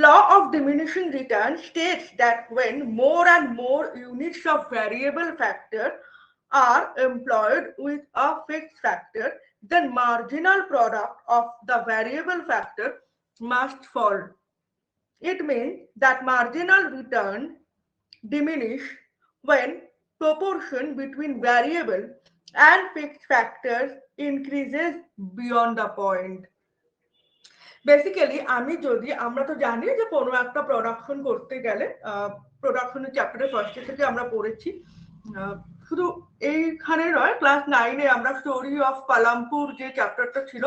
Law of diminishing return states that when more and more units of variable factor are employed with a fixed factor, then marginal product of the variable factor must fall. It means that marginal return diminish when proportion between variable and fixed factors increases beyond the point. Basically আমরা তো জানি যে কোনো একটা production করতে গেলে প্রোডাকশনের চ্যাপ্টারের ফার্স্টে থেকে আমরা পড়েছি শুধু এইখানে নয় ক্লাস 9-এ আমরা স্টোরি অফ পালামপুর যে চ্যাপ্টারটা ছিল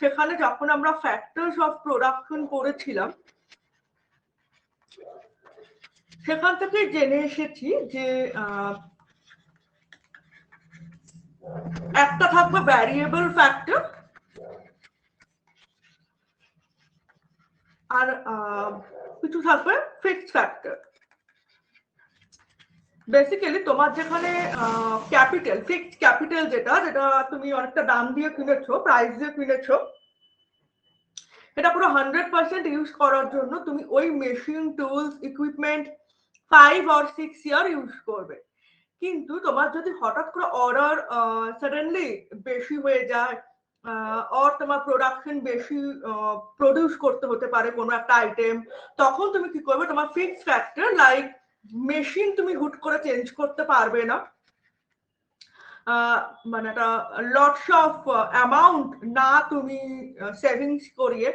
সেখানে যখন আমরা ফ্যাক্টরস অফ প্রোডাকশন পড়েছিলাম সেখান থেকে জেনে এসেছি যে একটা থাকবে ভ্যারিয়েবল ফ্যাক্টর আর কিছু থাকবে ফিক্সড ফ্যাক্টর বেসিক্যালি তোমার যেখানে ক্যাপিটাল ফিক্সড ক্যাপিটাল যেটা তুমি অনেকটা দাম দিয়ে কিনেছো প্রাইস দিয়ে কিনেছো এটা পুরো 100% ইউজ করার জন্য তুমি ওই machine tools equipment 5 or 6 year use করবে কিন্তু তোমার যদি হঠাৎ করে অর্ডার সাডেনলি বেশি হয়ে যায় আর তোমার প্রোডাকশন বেশি প্রডিউস করতে হতে পারে কোনো একটা আইটেম তখন তুমি কি করবে তোমার ফিক্সড ফ্যাক্টর লাইক মেশিন তুমি হুট করে চেঞ্জ করতে পারবে না মানে একটা লটস অফ অ্যামাউন্ট না তুমি সেভিংস করিয়ে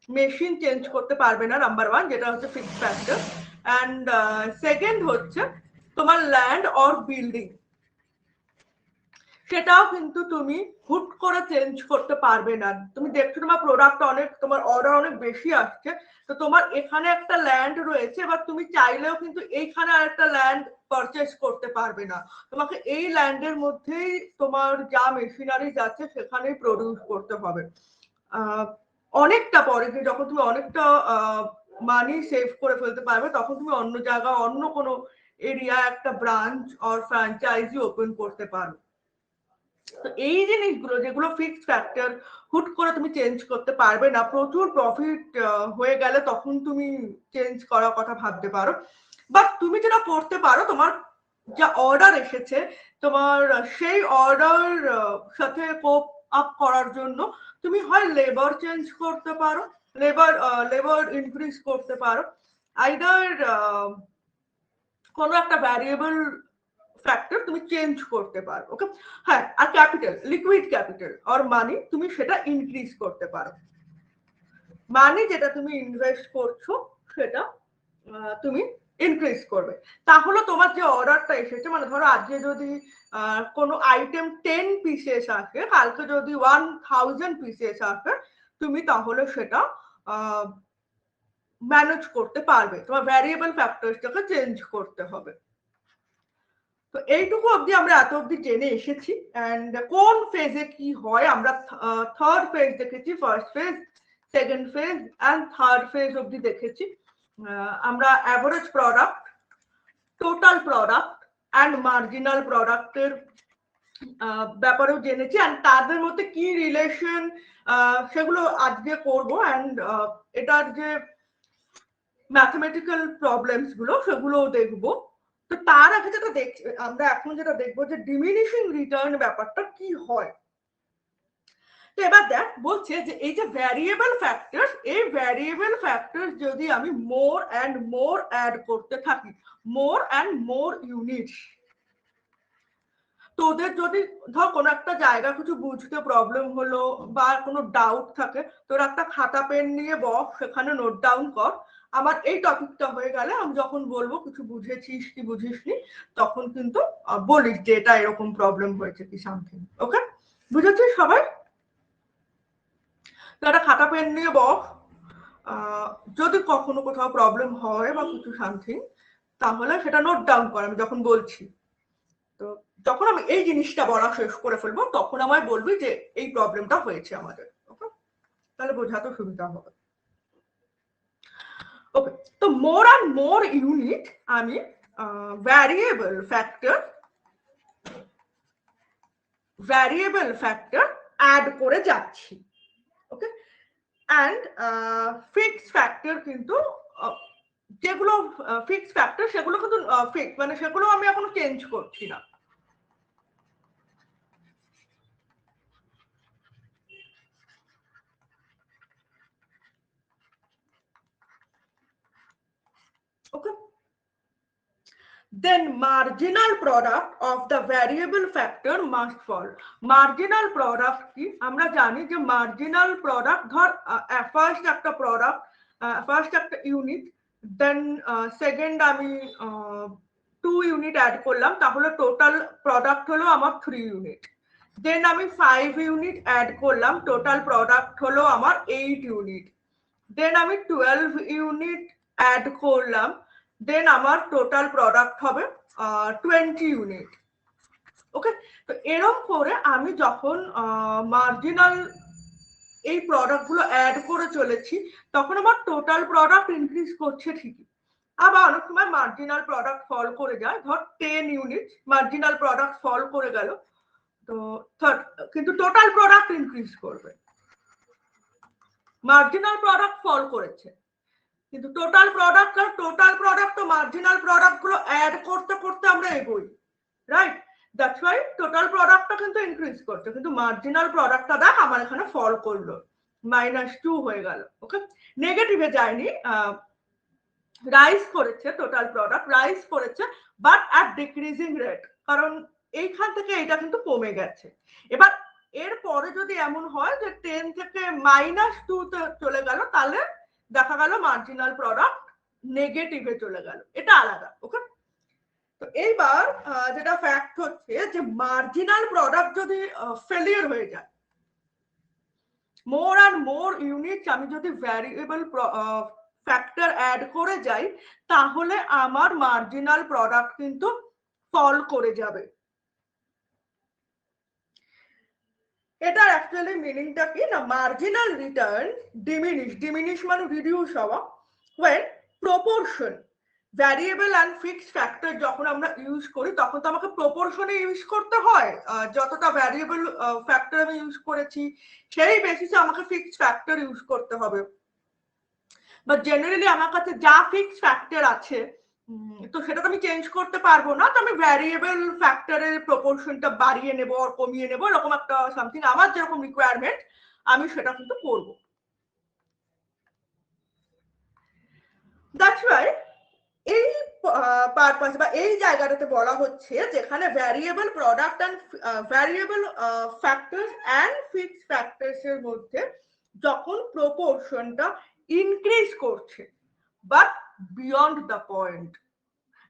মেশিন চেঞ্জ করতে পারবে না নাম্বার 1 যেটা হচ্ছে ফিক্সড ফ্যাক্টর অ্যান্ড সেকেন্ড হচ্ছে তোমার ল্যান্ড অর বিল্ডিং সেটাও কিন্তু তুমি হুট করে চেঞ্জ করতে পারবে না তুমি দেখছো তোমার প্রোডাক্ট অনেক তোমার অর্ডার অনেক বেশি আসছে তো তোমার এখানে একটা ল্যান্ড রয়েছে এবার তুমি চাইলেও কিন্তু এইখানে আরেকটা ল্যান্ড পারচেজ করতে পারবে না তোমাকে এই ল্যান্ডের মধ্যেই তোমার যা মেশিনারি যাচ্ছে সেখানেই প্রডিউস করতে হবে অনেকটা পরে যখন তুমি অনেকটা মানি সেভ করে ফেলতে পারবে তখন তুমি অন্য জায়গায় অন্য কোনো এরিয়া একটা ব্রাঞ্চ অর ফ্র্যাঞ্চাইজি ওপেন করতে পারো তো এই জিনিসগুলো যেগুলো ফিক্সড ফ্যাক্টর হুট করে তুমি চেঞ্জ করতে পারবে না প্রচুর প্রফিট হয়ে গেলে তখন তুমি চেঞ্জ করার কথা ভাবতে পারো বাট তুমি যেটা করতে পারো তোমার যা অর্ডার এসেছে তোমার সেই অর্ডার সাথে কোপ আপ করার জন্য তুমি হয় লেবার চেঞ্জ করতে পারো লেবার ইনক্রিজ করতে পারো আইদার কোনো একটা ভ্যারিয়েবল ফ্যাক্টর তুমি চেঞ্জ করতে পারো ওকে হ্যাঁ আর ক্যাপিটাল লিকুইড ক্যাপিটাল আর মানি তুমি সেটা ইনক্রিজ করতে পারো মানি যেটা তুমি ইনভেস্ট করছো সেটা তুমি ইনক্রিজ করবে তাহলে তোমার যে অর্ডারটা এসেছে মানে ধরো আজকে যদি কোনো আইটেম 10 পিসেস আসে কালকে যদি 1000 পিসেস আসে তুমি তাহলে সেটা ম্যানেজ করতে পারবে তোমার ভ্যারিয়েবল ফ্যাক্টরসটাকে চেঞ্জ করতে হবে তো এইটুকু অবধি আমরা এত অবধি জেনে এসেছি অ্যান্ড কোন ফেজে কি হয় আমরা থার্ড ফেজ দেখেছি first phase second phase and third phase অবধি দেখেছি আমরা average product total product and marginal প্রোডাক্টের ব্যাপারেও জেনেছি অ্যান্ড তাদের মধ্যে কি রিলেশন সেগুলো আজকে করবো অ্যান্ড এটার যে ম্যাথমেটিক্যাল প্রবলেমস গুলো সেগুলোও দেখবো তো তার আগে যেটা আমরা এখন যেটা দেখবো যে ডিমিনিশিং রিটার্ন ব্যাপারটা কি হয় তো এবার দেখ বলছে যে এই যে ভ্যারিয়েবল ফ্যাক্টরস এই ভ্যারিয়েবল ফ্যাক্টরস যদি আমি মোর অ্যান্ড মোর অ্যাড করতে থাকি মোর অ্যান্ড মোর ইউনিটস তোদের যদি ধর কোনো একটা জায়গা কিছু বুঝতে প্রবলেম হলো বা কোনো ডাউট থাকে তোর একটা খাতা পেন নিয়ে বস সেখানে নোট ডাউন কর আমার এই টপিকটা হয়ে গেলে আমি যখন বলবো কিছু বুঝেছিস কি বুঝিসনি তখন কিন্তু বলিস যে এটা এরকম প্রবলেম হয়েছে কি সামথিং ওকে বুঝেছিস সবাই তো একটা খাতা পেন নিয়ে বস যদি কখনো কোথাও প্রবলেম হয় বা কিছু সামথিং তাহলে সেটা নোট ডাউন কর আমি যখন বলছি তো যখন আমি এই জিনিসটা বলা শেষ করে ফেলবো তখন আমায় বলবি যে এই প্রবলেমটা হয়েছে আমাদের ওকে তাহলে বোঝাতে সুবিধা হবে ওকে তো মোর অ্যান্ড মোর ইউনিট আমি ভ্যারিয়েবল ফ্যাক্টর অ্যাড করে যাচ্ছি ওকে অ্যান্ড ফিক্সড ফ্যাক্টর কিন্তু যেগুলো ফিক্স ফ্যাক্টর সেগুলো কিন্তু ফিক্স, মানে সেগুলো আমি এখনো চেঞ্জ করছি না। ওকে, then marginal product of the variable factor must fall. Marginal product কি আমরা জানি যে marginal product ধর ফার্স্ট একটা প্রোডাক্ট, ফার্স্ট একটা ইউনিট, দেন সেকেন্ড আমি 2 ইউনিট অ্যাড করলাম, তাহলে টোটাল প্রোডাক্ট হলো আমার 3 ইউনিট। দেন আমি 5 ইউনিট অ্যাড করলাম, টোটাল প্রোডাক্ট হলো আমার 8 ইউনিট। দেন আমি 12 ইউনিট অ্যাড করলাম, দেন আমার টোটাল প্রোডাক্ট হবে 20 ইউনিট। ওকে, তো এরকম করে আমি যখন মার্জিনাল এই প্রোডাক্টগুলো অ্যাড করে চলেছি তখন আমার টোটাল প্রোডাক্ট ইনক্রিজ করছে ঠিকই, আবার অনেক সময় মার্জিনাল প্রোডাক্ট ফল করে যায়। ধর 10 ইউনিট মার্জিনাল প্রোডাক্ট ফল করে গেল, তো কিন্তু টোটাল প্রোডাক্ট ইনক্রিজ করবে। মার্জিনাল প্রোডাক্ট ফল করেছে কিন্তু টোটাল প্রোডাক্ট তো মার্জিনাল প্রোডাক্ট গুলো অ্যাড করতে করতে আমরা এগোই, রাইট? দ্যাটস ওয়াই টোটাল প্রোডাক্টটা কিন্তু ইনক্রিজ করছে, কিন্তু মার্জিনাল প্রোডাক্টটা দেখ আমার এখানে ফল করলো, -2 হয়ে গেল। ওকে, নেগেটিভে যায়নি, রাইজ করেছে, টোটাল প্রোডাক্ট রাইজ করেছে বাট অ্যাট ডিক্রিজিং রেট, কারণ এইখান থেকে এটা কিন্তু কমে গেছে। এবার এরপরে যদি এমন হয় যে 10 থেকে -2 তে চলে গেল, তাহলে দেখা গেল মার্জিনাল প্রোডাক্ট নেগেটিভে চলে গেল, এটা আলাদা। ওকে, তো এইবার যেটা ফ্যাক্ট হচ্ছে যে মার্জিনাল প্রোডাক্ট যদি ফেলিয়ার হয়ে যায়, মোর অ্যান্ড মোর ইউনিট আমি যদি ভ্যারিয়েবল ফ্যাক্টর অ্যাড করে যাই, তাহলে আমার মার্জিনাল প্রোডাক্ট কিন্তু ফল করে যাবে। এটার অ্যাকচুয়ালি মিনিংটা কি না, মার্জিনাল রিটার্ন ডিমিনিশ মানে রিডিউস হওয়া, when proportion variable and fixed factor যখন আমরা ইউজ করি তখন তো আমাকে প্রপোর্শনে ইউজ করতে হয়, যতটা ভ্যারিয়েবল ফ্যাক্টর আমি ইউজ করেছি সেই বেসিসে আমাকে ফিক্সড ফ্যাক্টর ইউজ করতে হবে। বাট জেনারেলি আমার কাছে যা ফিক্সড ফ্যাক্টর আছে তো সেটা তো আমি চেঞ্জ করতে পারবো না, তো আমি ভ্যারিয়েবল ফ্যাক্টরের প্রপোর্শনটা বাড়িয়ে নেব আর কমিয়ে নেব, এরকম একটা সামথিং আমার যেরকম রিকোয়ারমেন্ট আমি সেটা কিন্তু করবো। দ্যাটস ওয়াই এই পারপাস বা এই জায়গাটাতে বলা হচ্ছে যেখানে variable product and variable factors and fixed factors এর মধ্যে যখন প্রপোর্শনটা ইনক্রিজ করছে বাট বিয়ন্ড দ্য পয়েন্ট,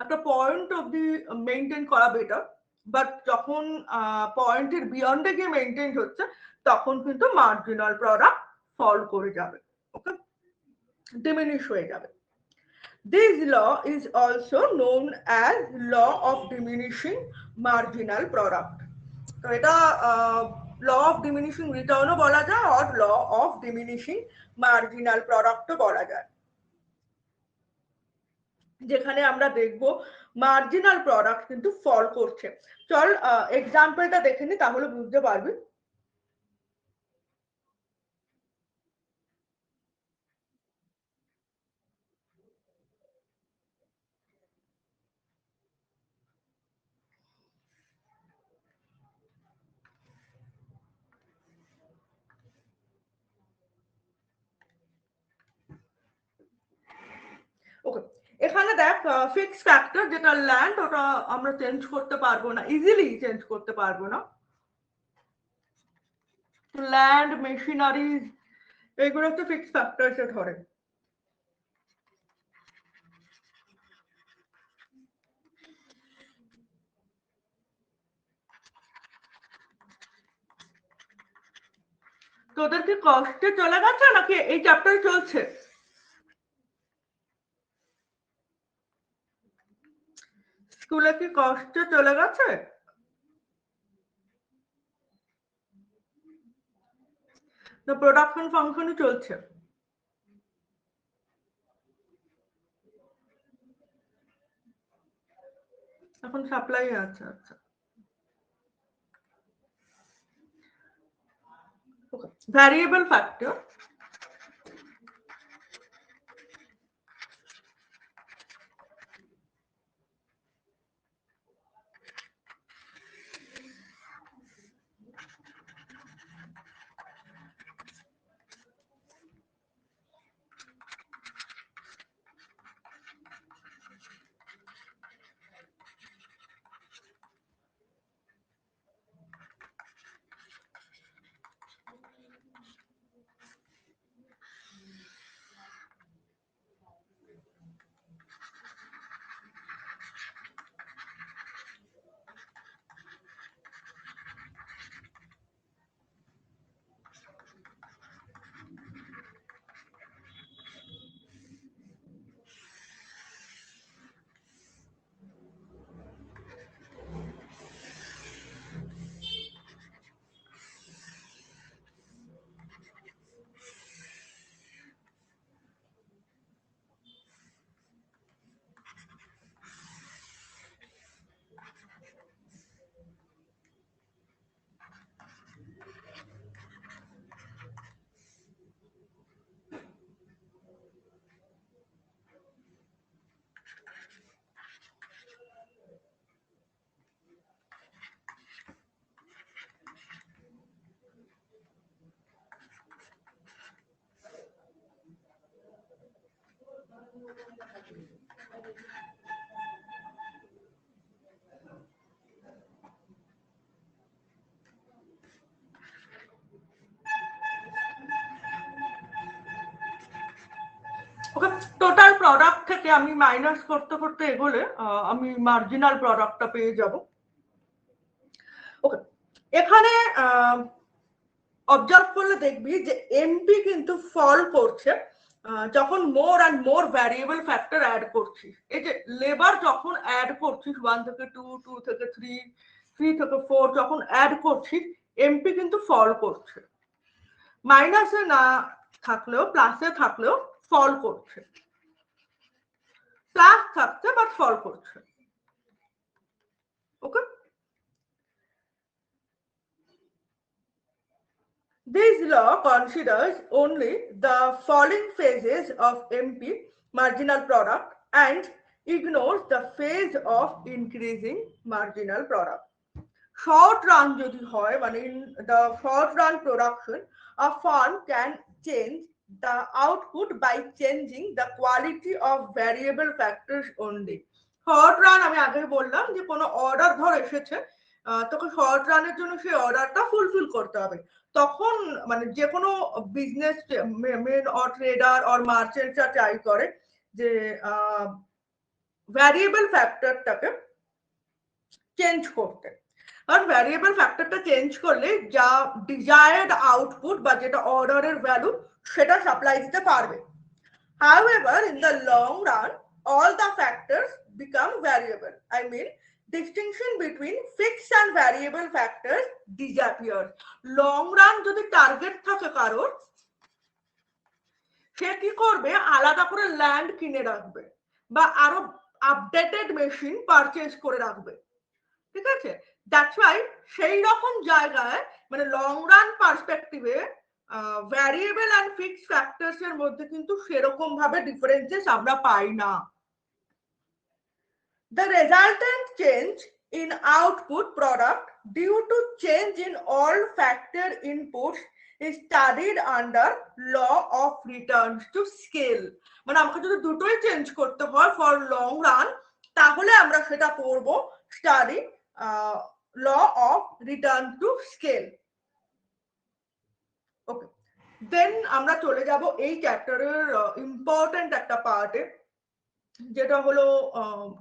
একটা পয়েন্ট অবধি মেনটেন করা বেটার, বাট যখন পয়েন্টের বিয়ন্ডে গিয়ে মেনটেন হচ্ছে তখন কিন্তু মার্জিনাল প্রোডাক্ট ফল করে যাবে। ওকে, ডিমিনিশ হয়ে যাবে। This law is also known as law of diminishing marginal product. তো এটা law of diminishing return ও বলা যায় আর law of diminishing marginal product ও বলা যায়, যেখানে আমরা দেখব মার্জিনাল প্রোডাক্ট কিন্তু ফল করছে। চল এক্সাম্পলটা দেখে নি, তাহলে বুঝতে পারবি। ওকে, এখানে দেখ ফিক্স ফ্যাক্টর যেটা ল্যান্ড, ওটা আমরা চেঞ্জ করতে পারবো না, ইজিলি চেঞ্জ করতে পারবো না। ল্যান্ড, মেশিনারি, এগুলো তো ফিক্স ফ্যাক্টরসে ধরে। তোদের কি কষ্টে চলে গেছে নাকি এই চ্যাপ্টার চলছে? স্কুলে কি কষ্টে চলে গেছে? তো প্রোডাকশন ফাংশনই চলছে? এখন সাপ্লাই আছে, আচ্ছা। ভ্যারিয়েবল ফ্যাক্টর ওকে, টোটাল প্রোডাক্ট থেকে আমি মাইনাস করতে করতে এগোলে আমি মার্জিনাল প্রোডাক্টটা পেয়ে যাব। ওকে, এখানে অবজার্ভ করলে দেখবি যে এমপি কিন্তু ফল করছে যখন more and more variable factor add করছিস। এই যে লেবার যখন অ্যাড করছিস 1 থেকে 2, 2 থেকে 3, 3 থেকে 4 যখন অ্যাড করছিস, এমপি কিন্তু ফল করছে। মাইনাসে না থাকলেও প্লাসে থাকলেও ফল করছে, প্লাস থাকছে বাট ফল করছে। ওকে, this law considers only the falling phases of MP, marginal product, and ignores the phase of increasing marginal product. Short run যদি হয়, মানে in the short run production, a firm can change the output by changing the quality of variable factors only. Short run আমি আগে বললাম যে কোনো order ধর এসেছে, তোকে শর্ট রানের জন্য সেই অর্ডারটা ফুলফিল করতে হবে। তখন মানে যে কোনো businessmen or trader or মার্চেন্টরা ট্রাই করে যে ভ্যারিয়েবল ফ্যাক্টরটাকে চেঞ্জ করতে। আর ভ্যারিয়েবল ফ্যাক্টরটা চেঞ্জ করলে যা ডিজায়ার্ড আউটপুট বা যেটা অর্ডারের ভ্যালু সেটা সাপ্লাই দিতে পারবে। However, in the long run, all the factors become variable. I mean, distinction between fixed and variable factors disappears. Long run যদি টার্গেট থাকে কারোর, সে কি করবে, আলাদা করে ল্যান্ড কিনে রাখবে বা আরো আপডেটেড মেশিন পারচেজ করে রাখবে। ঠিক আছে, দ্যাটস ওয়াই সেই রকম জায়গায় মানে লং রান পার্সপেক্টিভে ভ্যারিয়েবল অ্যান্ড ফিক্সড ফ্যাক্টরস এর মধ্যে কিন্তু সেরকম ভাবে ডিফারেন্সেস আমরা পাই না। The resultant change in output product due to change in all factor inputs is studied under law of returns to scale. মানে আমাকে যদি দুটোই চেঞ্জ করতে হয় ফর লং রান, তাহলে আমরা সেটা করব study law of return to scale. ওকে, দেন আমরা চলে যাব এই চ্যাপ্টারের ইম্পর্টেন্ট একটা পার্টে, যেটা হলো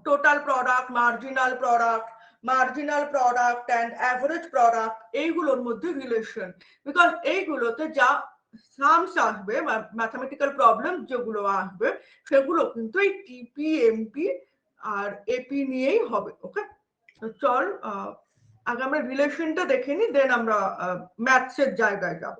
total product, marginal product and average product, এইগুলোর মধ্যে রিলেশন। বিকজ এইগুলোতে যা সামস আসবে, ম্যাথামেটিক্যাল প্রবলেম যেগুলো আসবে, সেগুলো কিন্তু এই টিপি, এমপি আর এপি নিয়েই হবে। ওকে, চল আগে আমরা রিলেশনটা দেখে নিই, দেন আমরা ম্যাথসের জায়গায় যাব।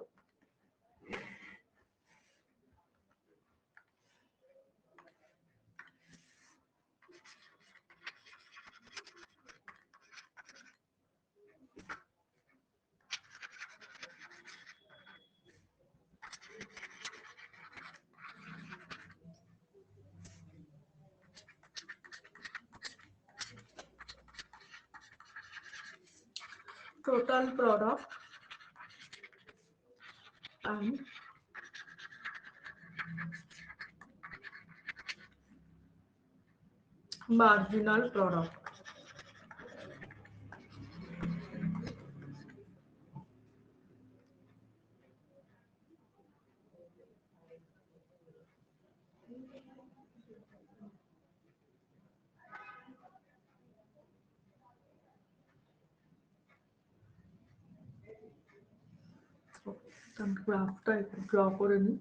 Total product and marginal product. গ্রাফটা একটু ড্র করে নিই।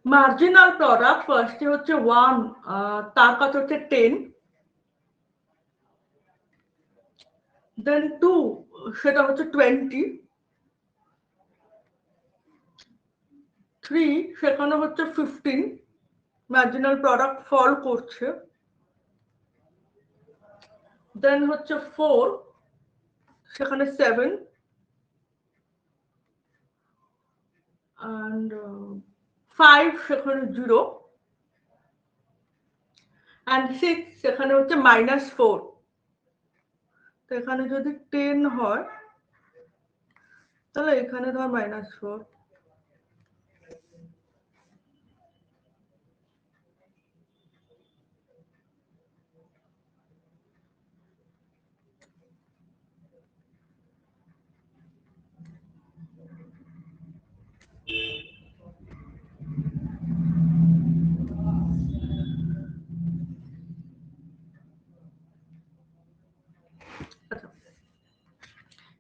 মার্জিনাল প্রোডাক্ট ফার্স্টে হচ্ছে 1, তার কাছে হচ্ছে 10, দেন 2 সেটা হচ্ছে 20, 3 সেখানে হচ্ছে 15, মার্জিনাল প্রোডাক্ট ফল করছে, দেন হচ্ছে 4 সেখানে 7 and 5 সেখানে 0 and 6 সেখানে হচ্ছে -4। তো এখানে যদি 10 হয় তাহলে এখানে ধর -4।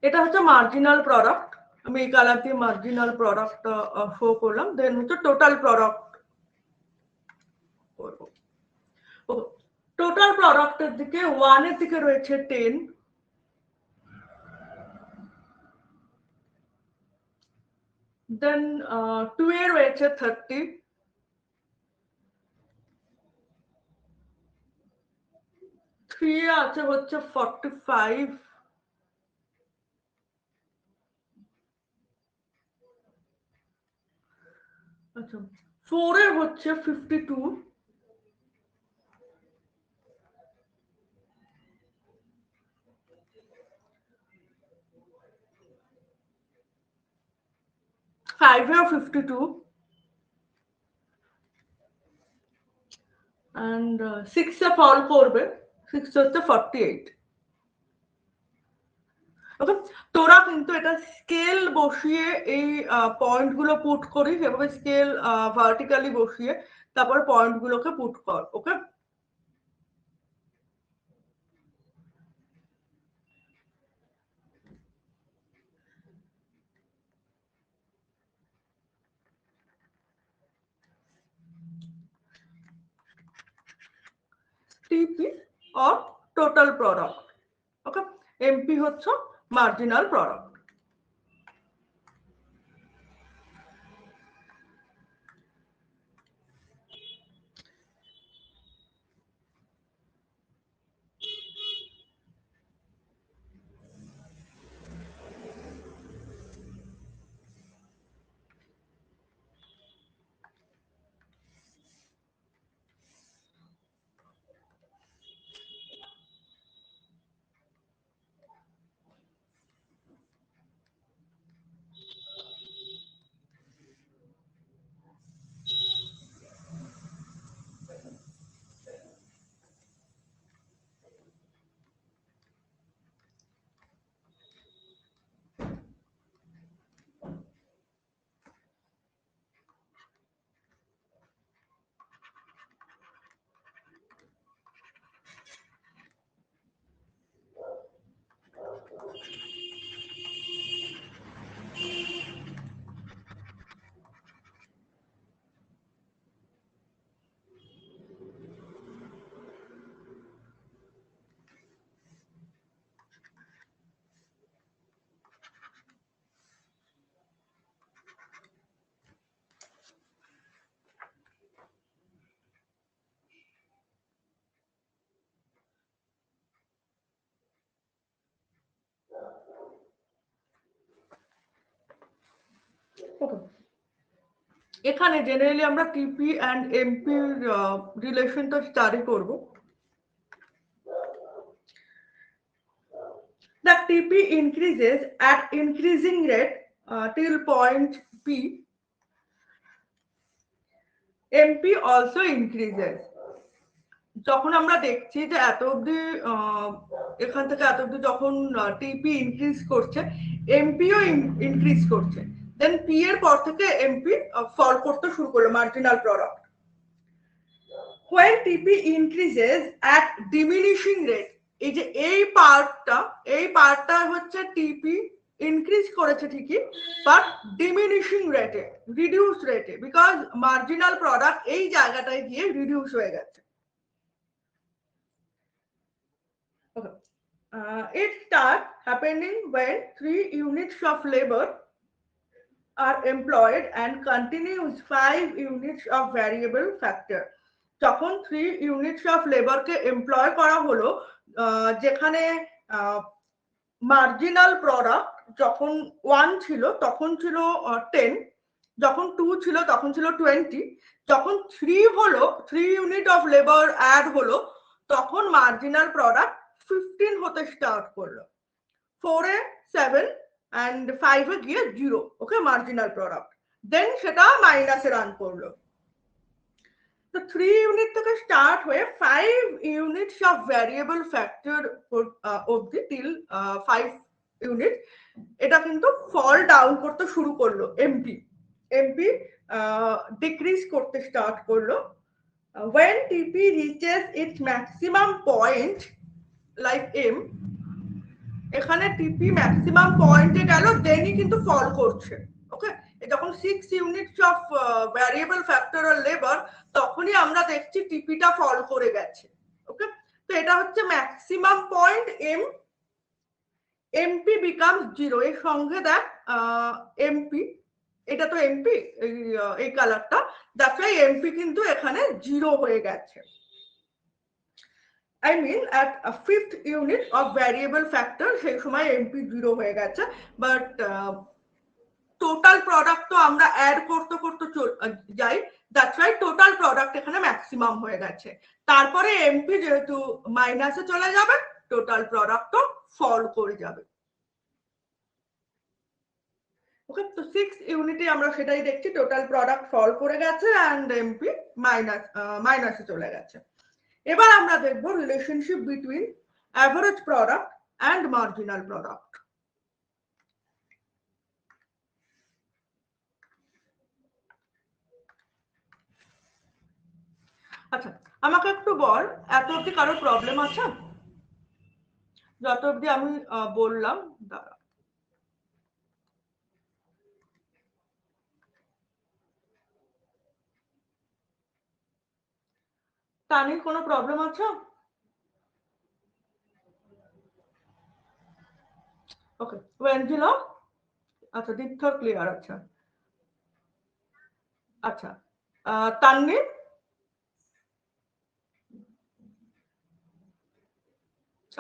এটা হচ্ছে মার্জিনাল প্রোডাক্ট, আমি এই কালার দিয়ে মার্জিনাল প্রোডাক্ট শো করলাম, দেন হচ্ছে টোটাল প্রোডাক্ট করব। টোটাল প্রোডাক্টের দিকে 1 এর দিকে রয়েছে 10, দেন 2 এ রয়েছে 30, 3 এ আছে হচ্ছে 45, আচ্ছা 4 এ হচ্ছে 52, 5 এও 52 and 6 এ ফল করবে, 6 হচ্ছে 48। ওকে, তোরা কিন্তু এটা স্কেল বসিয়ে এই পয়েন্ট গুলো পুট করিস, এভাবে স্কেল ভার্টিক্যালি বসিয়ে তারপর পয়েন্ট গুলোকে পুট কর। ওকে, টিপি or total product, okay, MP হচ্ছে মার্জিনাল প্রোডাক্ট। এখানে জেনারেলি আমরা টিপি অ্যান্ড এমপি রিলেশনটা স্টাডি করব। The TP increases at increasing rate till point P. MP also increases. যখন আমরা দেখছি যে এত অবধি এখান থেকে এত অবধি যখন টিপি ইনক্রিজ করছে, এমপিও ইনক্রিজ করছে, দেন পি এর পর থেকে এমপি ফল করতে শুরু করলো, marginal product. when TP increases at diminishing rate, এই যে এই পার্টটা হচ্ছে টিপি ইনক্রিজ করেছে ঠিকই, বাট ডিমিনিশিং রেটে, রিডিউস রেটে, বিকজ মার্জিনাল প্রোডাক্ট এই জায়গাটায় গিয়ে রিডিউস হয়ে গেছে। It starts happening when 3 units of labor are employed and continues 5 units of variable factor. যখন 3 units of labor কে এমপ্লয় করা হলো, যেখানে মার্জিনাল প্রোডাক্ট যখন 1 ছিল তখন ছিল 10, যখন 2 ছিল তখন ছিল 20, যখন 3 হলো, 3 ইউনিট অফ লেবার অ্যাড হলো, তখন মার্জিনাল প্রোডাক্ট 15 হতে স্টার্ট করলো। 4 এ 7 and 5 এ গিয়ে 0, ওকে, মার্জিনাল প্রোডাক্ট। দেন সেটা মাইনাসে রান করলো। তো 3 ইউনিট থেকে স্টার্ট হয়ে 5 ইউনিটস অফ ভ্যারিয়েবল ফ্যাক্টর অবধি টিল 5 ইউনিট এটা কিন্তু ফল ডাউন করতে শুরু করলো। এমপি ডিক্রিজ করতে স্টার্ট করলো। when TP reaches its maximum point like M, এখানে টিপি ম্যাক্সিমাম পয়েন্টে গেল, দেনই কিন্তু ফল করছে। ওকে, যখন 6 units of variable factor or labour, তখনই আমরা দেখছি টিপিটা ফল করে গেছে। ওকে, তো এটা হচ্ছে maximum point M. MP becomes 0, এর সঙ্গে দেখ এমপি, এটা তো এমপি, এই কালারটা, দ্যাটস ওয়াই এমপি কিন্তু এখানে 0 হয়ে গেছে। I mean at a 5th unit of variable factor সেই সময় এমপি 0 হয়ে গেছে, বাট টোটাল প্রোডাক্ট তো আমরা অ্যাড করতে করতে যাই, দ্যাটস ওয়াই টোটাল প্রোডাক্ট এখানে ম্যাক্সিমাম হয়ে গেছে। তারপরে এমপি যেহেতু মাইনাসে চলে যাবে, টোটাল প্রোডাক্ট তো ফল করে যাবে। ওকে, তো 6 ইউনিটে আমরা সেটাই দেখছি, টোটাল প্রোডাক্ট ফল করে গেছে এন্ড এমপি মাইনাসে চলে গেছে। এবার আমরা দেখব relationship between average product and marginal product. আচ্ছা, আমাকে একটু বল, এত অবধি কারো প্রবলেম আছে? যত অবধি আমি বললাম, দাঁড়া, তানির কোনো প্রবলেম আছে? ওকে, ওয়েঞ্জিলো, আচ্ছা, দীপ্থর ক্লিয়ার আছে। আচ্ছা, তানভীর,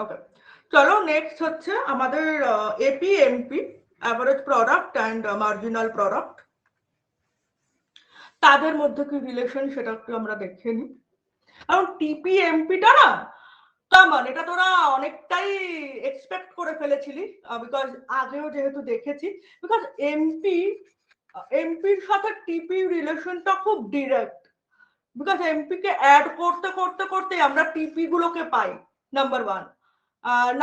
ওকে, চলো নেক্সট হচ্ছে আমাদের AP MP, average product and marginal product, তাদের মধ্যে কি রিলেশন সেটা একটু আমরা দেখে নিই। কারণ টিপি এমপিটা না, কামান, এটা তোরা অনেকটাই এক্সপেক্ট করে ফেলেছিলি, বিকজ আগেও যেহেতু দেখেছি, বিকজ এমপির সাথে টিপি রিলেশনটা খুব ডিরেক্ট, বিকজ এমপি কে অ্যাড করতে করতে করতে আমরা টিপি গুলোকে পাই, নাম্বার 1।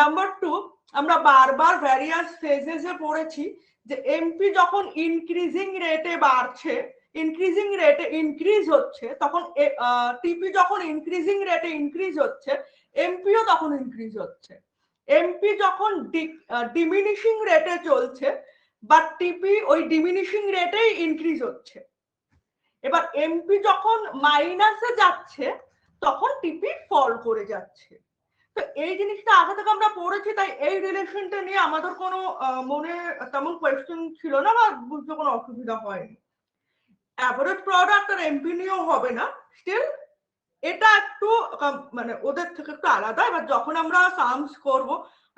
নাম্বার 2, আমরা বারবার ভ্যারিয়াস ফেজেসে পড়েছি যে এমপি যখন ইনক্রিজিং রেটে বাড়ছে, ইনক্রিজিং রেটে ইনক্রিজ হচ্ছে, তখন টিপি যখন ইনক্রিজিং রেটে ইনক্রিজ হচ্ছে, এমপিও তখন ইনক্রিজ হচ্ছে। এমপি যখন ডিমিনিশিং রেটে চলছে, বাট টিপি ওই ডিমিনিশিং রেটেই ইনক্রিজ হচ্ছে। এবার এমপি যখন মাইনাসে যাচ্ছে, তখন টিপি ফল করে যাচ্ছে। তো এই জিনিসটা আগে থেকে আমরা পড়েছি, তাই এই রিলেশনটা নিয়ে আমাদের কোনো মনে তেমন কোয়েশ্চেন ছিল না বা বুঝতে কোনো অসুবিধা হয়নি। অ্যাভারেজ প্রোডাক্ট আর এমপি নিয়েও হবে না, স্টিল এটা একটু মানে ওদের থেকে একটু আলাদা। এবার যখন আমরা সামস করব,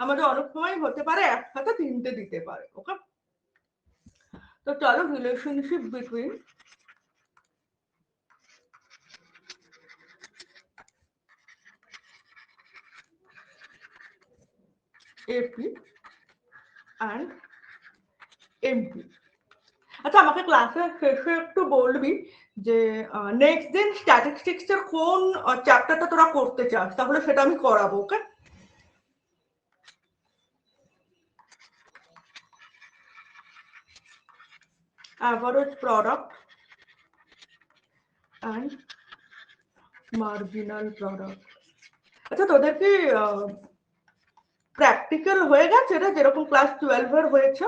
আমাদের অনেক সময় হতে পারে একসাথে 3টে দিতে পারে। ওকে, তো চলো relationship between AP and MP. আচ্ছা, আমাকে ক্লাসের শেষে একটু বলবি যে নেক্সট দিন স্ট্যাটিস্টিক্স এর কোন চ্যাপ্টারটা তোরা করতে চাস, তাহলে সেটা আমি করাবো। Okay, average product and marginal product. আচ্ছা, তোদের কি প্র্যাকটিক্যাল হয়ে গেছে, এটা যেরকম ক্লাস 12 এর হয়েছে,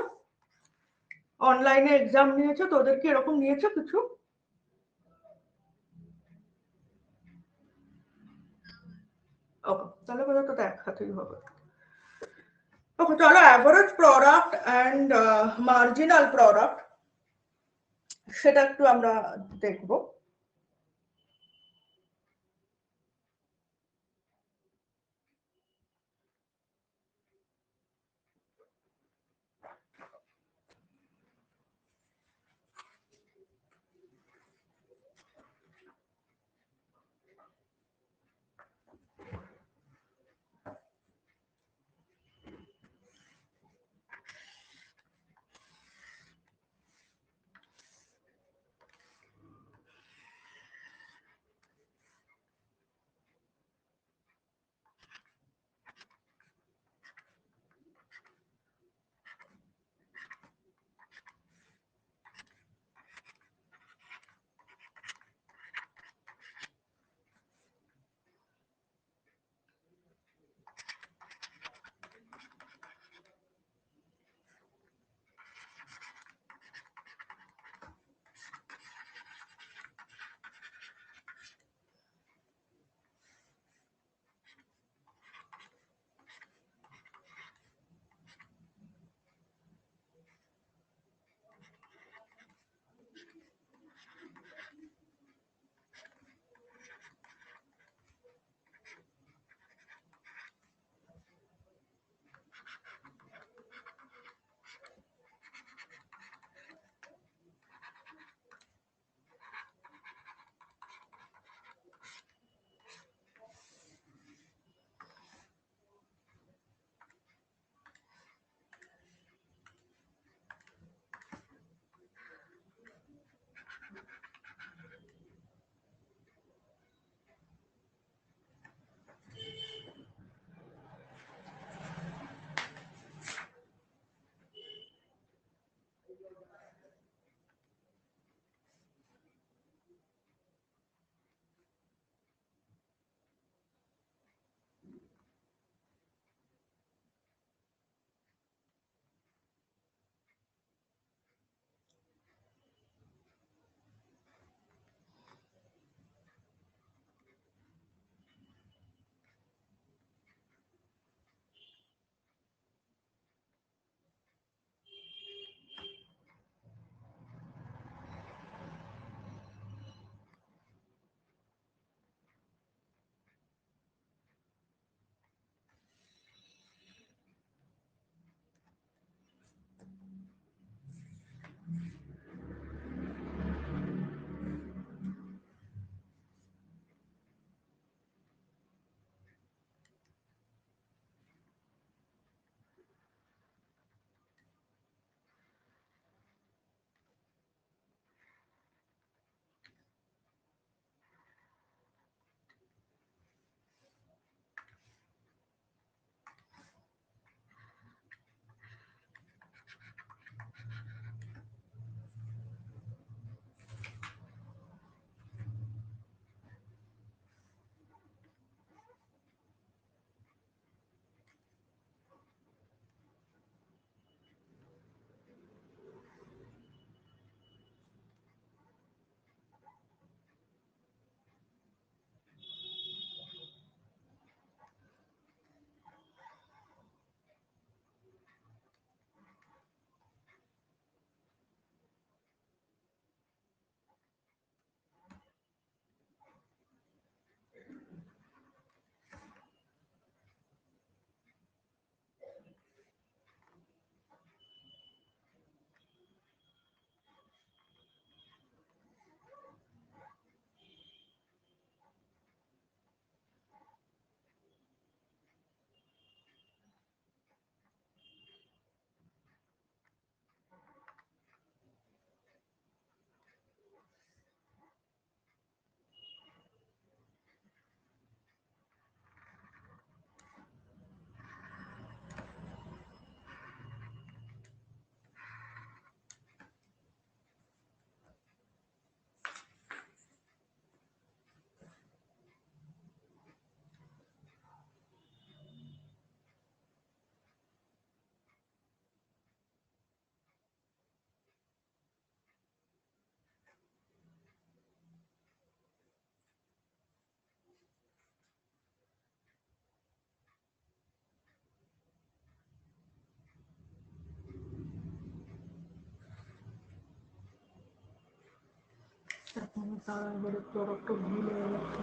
অনলাইনে এক্সাম নিয়েছে, তো ওদের কি এরকম নিয়েছে কিছু? ওকে, তাহলে বোধহয় তো একসাথেই হবে। ওকে, চলো average product and marginal product সেটা একটু আমরা দেখবো। তারা এবারে প্রোডাক্টটা ভুলে গেছে।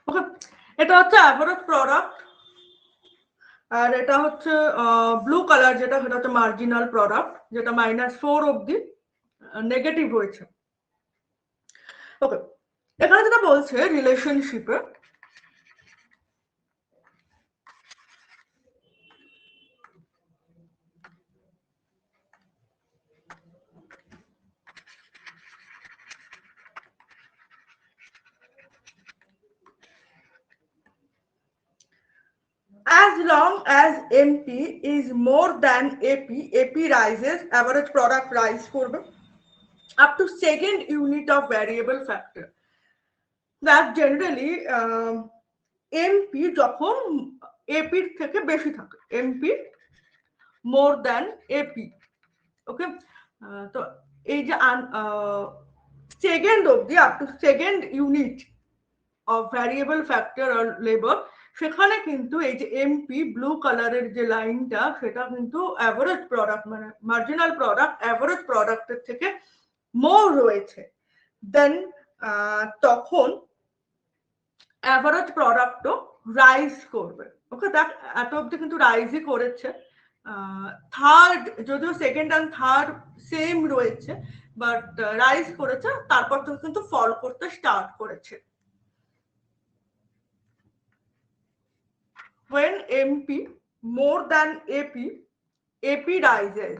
ওকে, এটা হচ্ছে অ্যাভারেজ প্রোডাক্ট, আর এটা হচ্ছে ব্লু কালার যেটা, সেটা হচ্ছে মার্জিনাল প্রোডাক্ট, যেটা -4 অব্দি নেগেটিভ হয়েছে। ওকে, এখানে যেটা বলছে রিলেশনশিপে, as long as MP is more than AP rises, average product rise করবে up to second unit of variable factor. That generally MP যখন AP এর থেকে বেশি থাকে, MP more than AP, ওকে। তো এই যে সেকেন্ড অবধি, up to second unit of variable factor or labour, সেখানে কিন্তু এই যে এমপি ব্লু কালারের যে লাইনটা, সেটা কিন্তু অ্যাভারেজ প্রোডাক্ট মানে মার্জিনাল প্রোডাক্ট অ্যাভারেজ প্রোডাক্টের থেকে মোর রয়েছে, দেন তখন অ্যাভারেজ প্রোডাক্টও রাইজ করবে। ওকে, দেখ এত অব্দি কিন্তু রাইজই করেছে। থার্ড, যদিও সেকেন্ড অ্যান্ড থার্ড সেম রয়েছে, বাট রাইজ করেছে, তারপর থেকে কিন্তু ফল করতে স্টার্ট করেছে। When MP more than AP rises.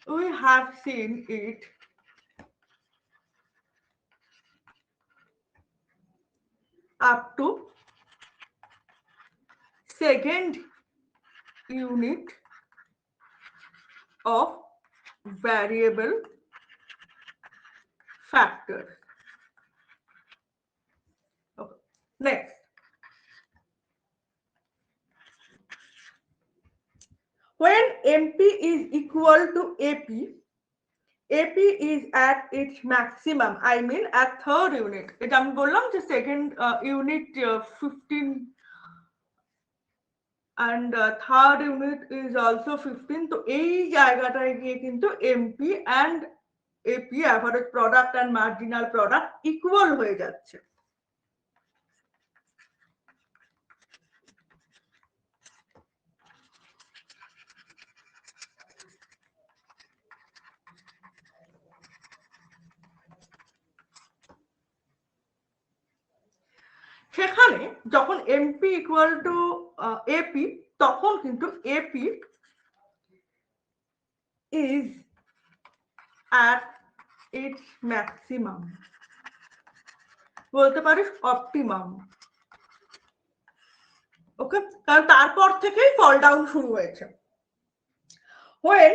We have seen it up to second unit of variable factors. Okay. Next, when MP is equal to AP is at its maximum, I mean at third unit. এটা আমি বললাম যে second unit 15 and third unit is also 15. তো এই জায়গাটায় গিয়ে কিন্তু MP and AP average product and marginal product equal হয়ে যাচ্ছে। সেখানে যখন MP equal to AP, তখন কিন্তু AP is at its maximum, বলতে পারিস অপটিমাম। ওকে, কারণ তারপর থেকেই ফল ডাউন শুরু হয়েছে। when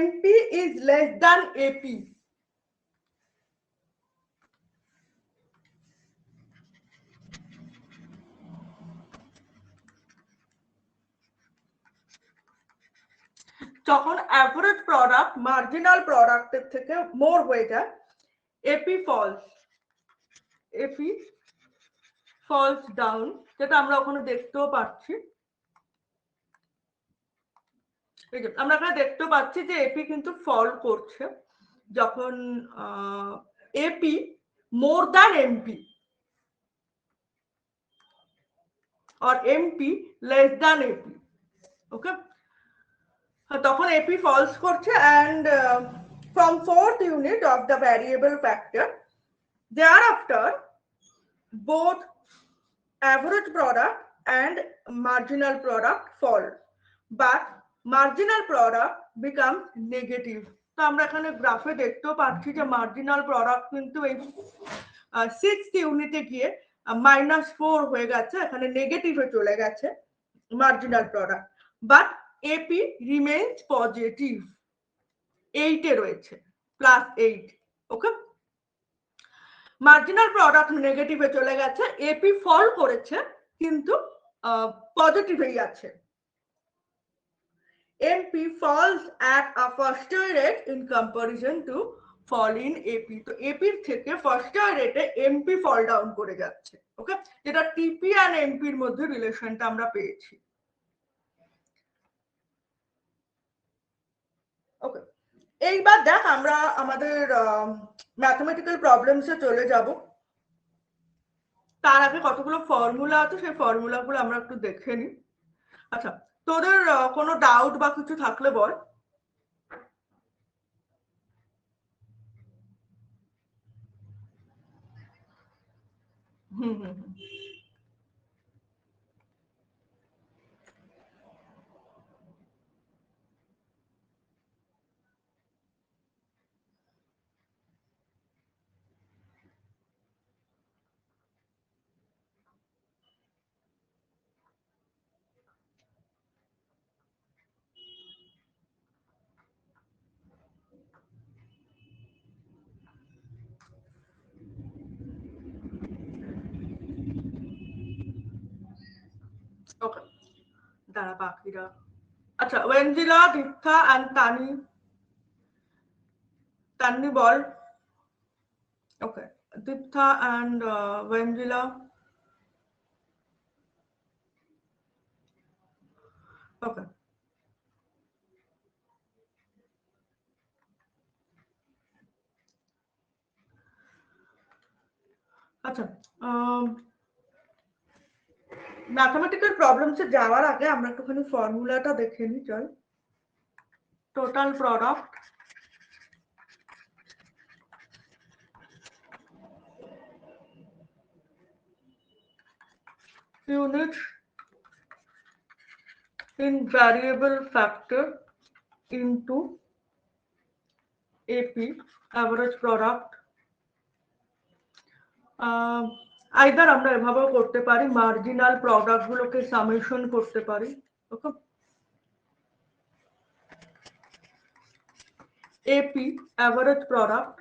MP is less than AP, যখন অ্যাভারেজ প্রোডাক্ট মার্জিনাল প্রোডাক্টের থেকে মোর হয়ে যায়, AP falls down, যেটা আমরা ওখানে দেখতেও পাচ্ছি। আমরা এখানে দেখতেও পাচ্ছি যে এপি কিন্তু ফল করছে যখন AP more than MP or MP less than AP. Okay, তখন এপি ফলস করছে, and from fourth unit of the variable factor. Thereafter, both average product and marginal product fall, but marginal product becomes negative. তো আমরা এখানে গ্রাফে দেখতেও পাচ্ছি যে marginal product কিন্তু এই সিক্সথ ইউনিটে গিয়ে -4 হয়ে গেছে, এখানে নেগেটিভে চলে গেছে marginal product, but AP remains positive, 8 এ রয়েছে, +8। ওকে, মার্জিনাল প্রোডাক্ট নেগেটিভে চলে গেছে, এপি ফল করেছে কিন্তু পজিটিভেই আছে। MP falls at a faster rate in comparison to fall in AP. তো এপির থেকে ফার্স্টার রেটে এমপি ফল ডাউন করে যাচ্ছে। ওকে, যেটা টিপি আর এমপির মধ্যে রিলেশনটা আমরা পেয়েছি। ওকে, এইবার দেখ আমরা আমাদের ম্যাথমেটিক্যাল প্রবলেমসে চলে যাব। তার আগে কতগুলো ফর্মুলা আছে, সেই ফর্মুলাগুলো আমরা একটু দেখে নিই। আচ্ছা, তোদের কোনো ডাউট বা কিছু থাকলে বল। হুম হুম হুম ওকে, দাঁড়া বাকিরা। আচ্ছা, ওয়েঞ্জিলা, দীপ্থা and Tani, Tanni ball. Okay, দীপ্থা and ওয়েঞ্জিলা। ওকে, আচ্ছা, ম্যাথমেটিক্যাল প্রবলেমসে যাওয়ার আগে আমরা একটুখানি ফর্মুলাটা দেখে নিই। চল, total product units in variable factor into AP, average product। Either আমরা এভাবেও করতে পারি, মার্জিনাল প্রোডাক্ট গুলোকে সামেশন করতে পারি। Okay, AP average product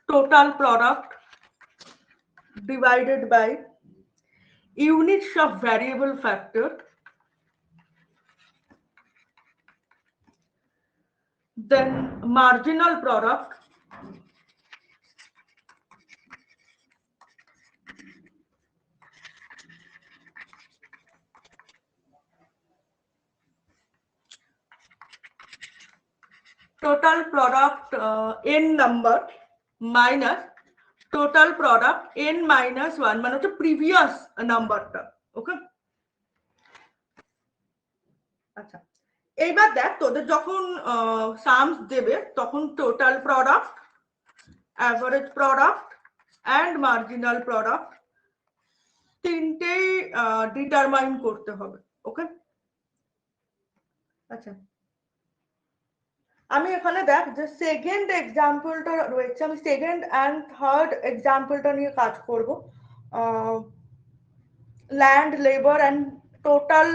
total product divided by units of variable factor, then marginal product total product n number minus total product n minus 1, মানে হচ্ছে previous নাম্বারটা। ওকে, আচ্ছা, এইবার দেখ তোদের যখন সামস দেবে তখন total product, average product and marginal product তিনটেই ডিটারমাইন করতে হবে। ওকে, আচ্ছা, আমি এখানে দেখ যে সেকেন্ড এক্সাম্পলটা রয়েছে, আমি সেকেন্ড অ্যান্ড থার্ড এক্সাম্পলটা নিয়ে কাজ করব। Land, labour and total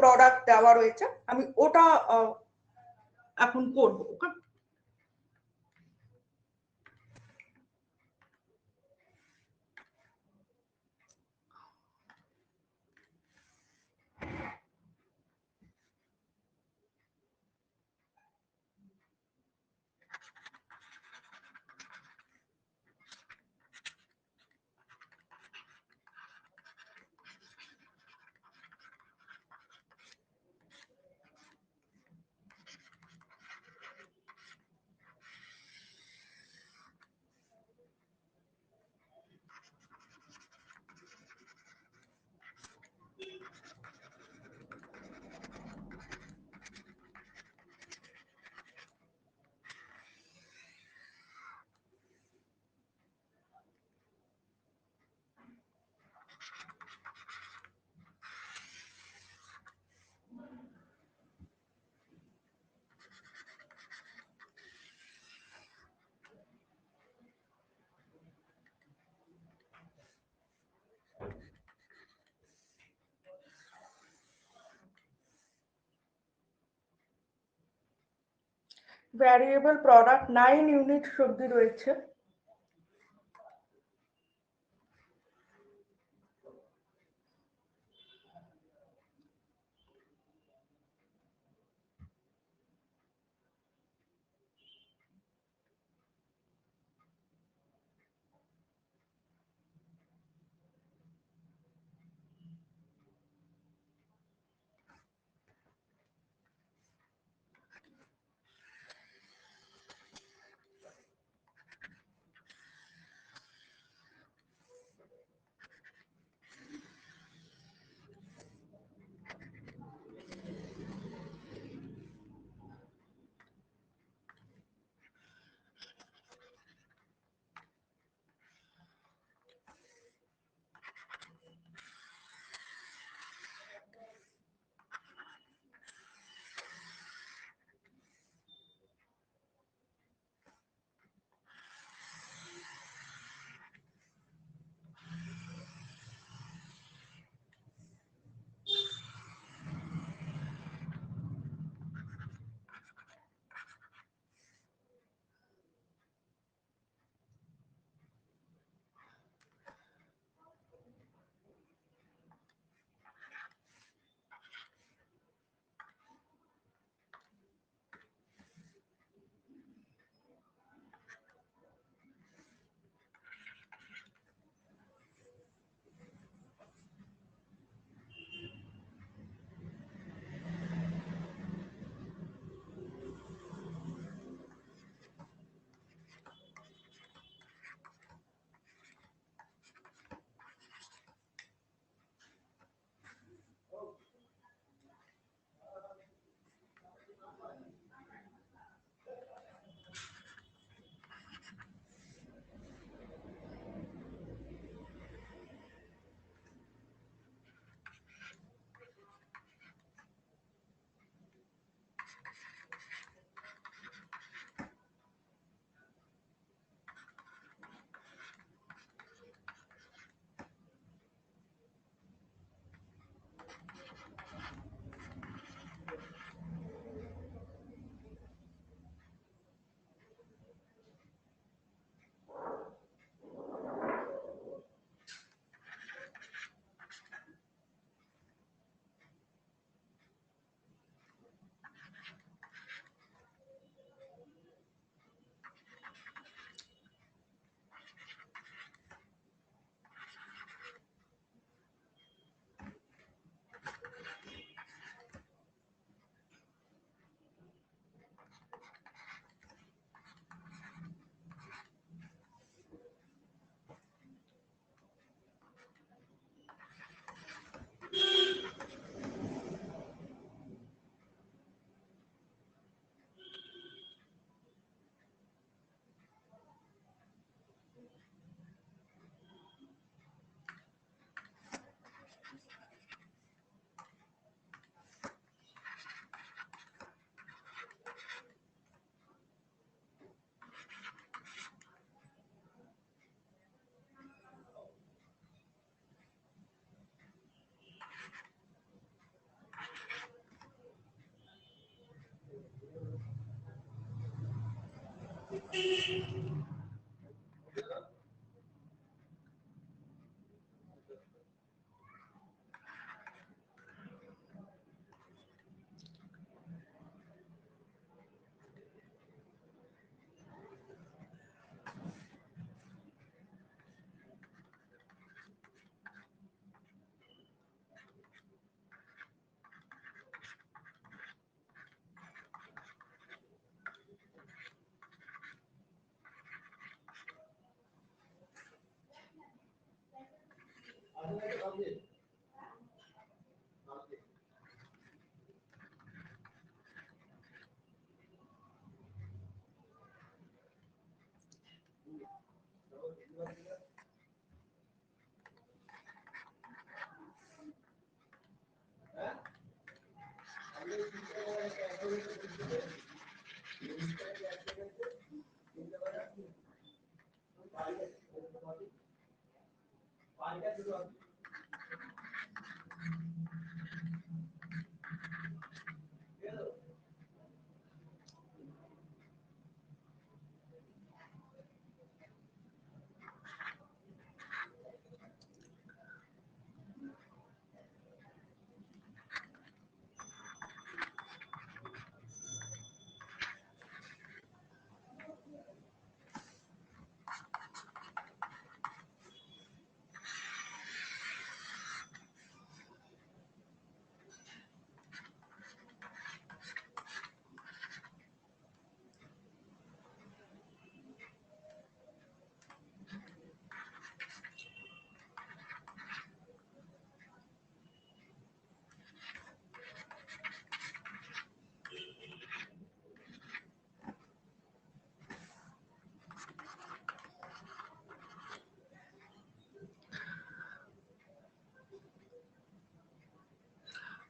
product দেওয়া রয়েছে, আমি ওটা এখন করব। ওকে, ভ্যারিয়েবল প্রোডাক্ট 9 ইউনিট অবধি রয়েছে।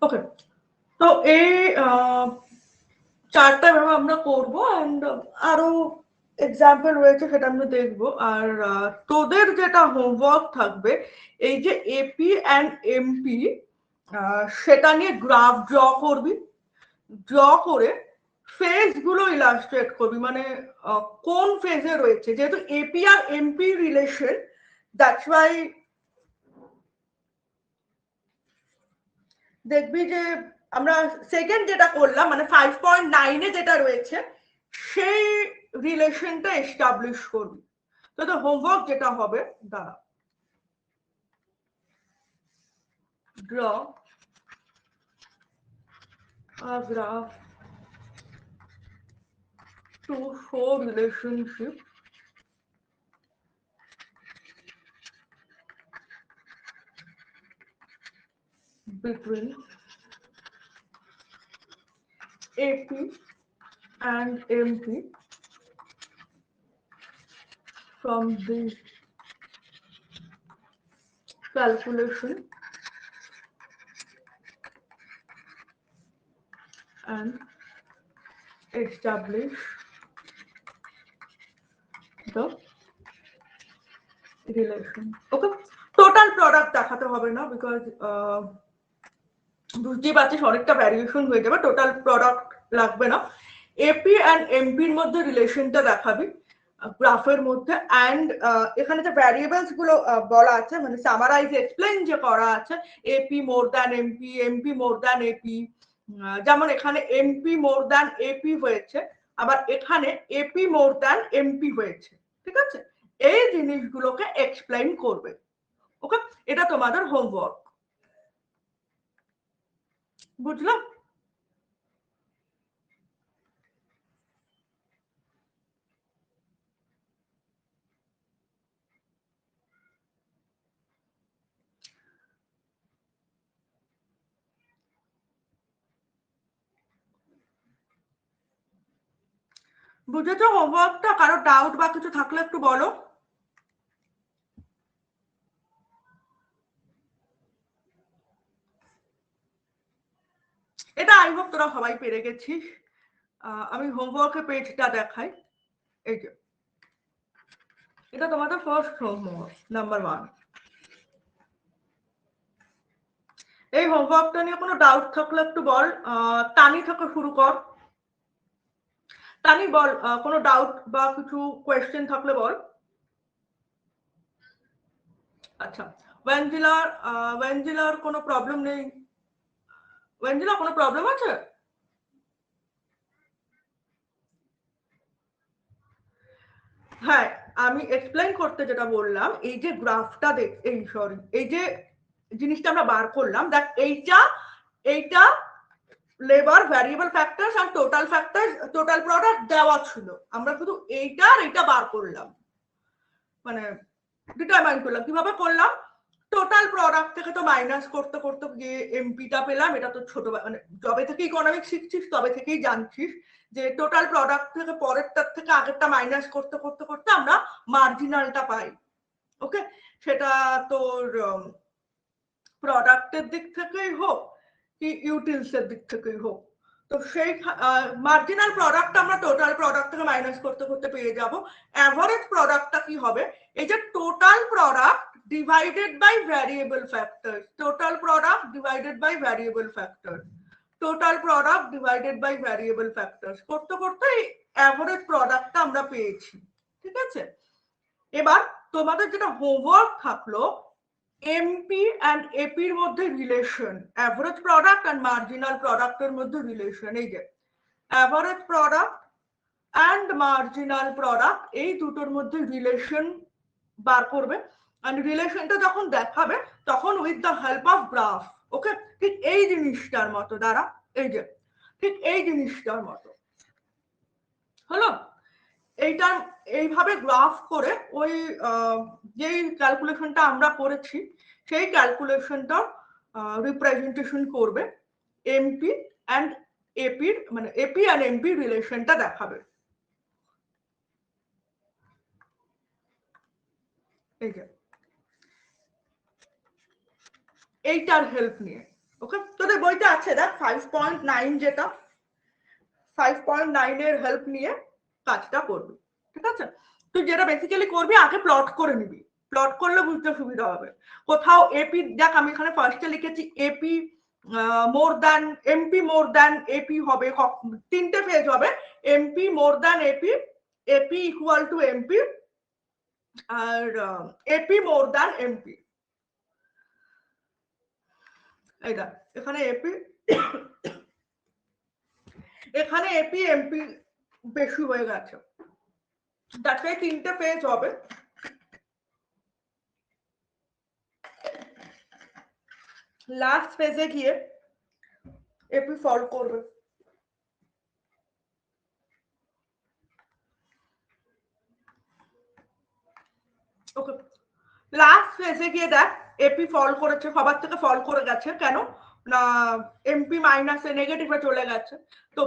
ওকে, তো এই চারটা ভাবে আমরা করবো, অ্যান্ড আরো এক্সাম্পল রয়েছে সেটা আমরা দেখবো। আর তোদের যেটা হোমওয়ার্ক থাকবে, এই যে এপি অ্যান্ড এমপি, সেটা নিয়ে গ্রাফ ড্র করবি। ড্র করে ফেজ গুলো ইলাস্ট্রেট করবি, মানে কোন ফেজে রয়েছে, যেহেতু এপি আর এমপি রিলেশন, দ্যাটস ওয়াই দেখবি যে আমরা সেকেন্ড যেটা করলাম, মানে 5.9 যেটা রয়েছে সেই রিলেশনটা এস্টাবলিশ করবি। তো তো হোমওয়ার্ক যেটা হবে, দাঁড়া, draw a graph to show relationship between AP and MP from the calculation and establish the relation. Okay, total product দেখাতে হবে না, বিকজ বুঝতেই পারছিস অনেকটা ভ্যারিয়েশন হয়ে যাবে, টোটাল প্রোডাক্ট লাগবে না। এপি অ্যান্ড এমপির মধ্যে রিলেশনটা দেখাবি গ্রাফের মধ্যে, অ্যান্ড এখানে যে ভ্যারিয়েবলস গুলো বলা আছে, মানে সামারাইজ এক্সপ্লেইন যে করা আছে, AP more than MP, MP more than AP, যেমন এখানে এমপি মোর দ্যান এপি হয়েছে, আবার এখানে এপি মোর দ্যান এমপি হয়েছে, ঠিক আছে? এই জিনিসগুলোকে এক্সপ্লেইন করবে। ওকে, এটা তোমাদের হোমওয়ার্ক, বুঝলাম? বুঝেছো হোমওয়ার্কটা? কারো ডাউট বা কিছু থাকলে একটু বলো। এটা আই হোপ তোরা সবাই পেরে গেছিস। আমি হোমওয়ার্কের পেজটা দেখাই। এই যে এটা তোমাদের ফার্স্ট হোমওয়ার্ক নাম্বার 1। এই হোমওয়ার্কটা নিয়ে কোনো ডাউট থাকলে একটু বল। তানি থেকে শুরু কর। তানি বল, কোনো ডাউট বা কিছু কোয়েশ্চেন থাকলে বল। আচ্ছা, ওয়েঞ্জিলার কোনো প্রবলেম নেই? ওয়েঞ্জিলা কোনো প্রবলেম আছে? হ্যাঁ, আমি এক্সপ্লেইন করতে যেটা বললাম, এই যে গ্রাফটা এই যে জিনিসটা আমরা বার করলাম, দেখ এইটা লেবার, ভ্যারিয়েবল ফ্যাক্টরস আর টোটাল ফ্যাক্টর, টোটাল প্রোডাক্ট দেওয়া ছিল, আমরা শুধু এইটা আর এইটা বার করলাম, মানে ডিটারমাইন করলাম। কিভাবে করলাম? টোটাল প্রোডাক্ট থেকে তো মাইনাস করতে করতে গিয়ে এমপিটা পেলাম। এটা তো ছোট, মানে যবে থেকে ইকোনমিক্স শিখছিস তবে থেকেই জানছিস যে টোটাল প্রোডাক্ট থেকে পরেরটার থেকে আগেরটা মাইনাস করতে করতে করতে আমরা মার্জিনালটা পাই। ওকে, সেটা তোর প্রোডাক্টের দিক থেকেই হোক কি ইউটিলসের দিক থেকেই হোক, তো সেই মার্জিনাল প্রোডাক্ট আমরা টোটাল প্রোডাক্ট থেকে মাইনাস করতে করতে পেয়ে যাব। অ্যাভারেজ প্রোডাক্টটা কি হবে? এই যে total product divided by variable factor, total product divided by variable factor, total product divided by variable factor করতে করতে অ্যাভারেজ প্রোডাক্টটা আমরা পেয়েছি, ঠিক আছে? এবার তোমাদের যেটা হোমওয়ার্ক থাকলো, এমপি অ্যান্ড এপির মধ্যে relation, average product and marginal প্রোডাক্টের মধ্যে রিলেশন, এই যে average product and marginal product, এই দুটোর মধ্যে রিলেশন বার করবে। অ্যান্ড রিলেশনটা যখন দেখাবে তখন with the help of graph. Okay, ঠিক এই জিনিসটার মতো, দ্বারা এই যে ঠিক এই জিনিসটার মতো হলো। এইটা এইভাবে গ্রাফ করে ওই যেই ক্যালকুলেশনটা আমরা করেছি সেই ক্যালকুলেশনটা রিপ্রেজেন্টেশন করবে, এমপি অ্যান্ড এপির, মানে এপি অ্যান্ড এমপি রিলেশনটা দেখাবে। এই যে এইটার হেল্প নিয়ে। ওকে, তোদের বইতে আছে দেখ 5.9, যেটা 5.9 এর হেল্প নিয়ে কাজটা করবি, ঠিক আছে? তুই যেটা বেসিক্যালি করবি, আগে প্লট করে নিবি, প্লট করলে বুঝতে সুবিধা হবে। কোথাও এপি, দেখ আমি এখানে ফার্স্টে লিখেছি AP more than MP, more than AP হবে, তিনটে ফেজ হবে, MP more than AP, AP equal to MP, আর এপি মোর দ্যান এমপি। এই দেখ এখানে এপি, এখানে এপি এমপি বেশি হয়ে গেছে, তাতে তিনটে পেজ হবে। লাস্ট পেজে গিয়ে এপি ফল করবে। ওকে, লাস্ট ফেজে গিয়ে দেখ এপি ফল করেছে, সবার থেকে ফল করে গেছে, কেন না এমপি মাইনাসে নেগেটিভে চলে গেছে। তো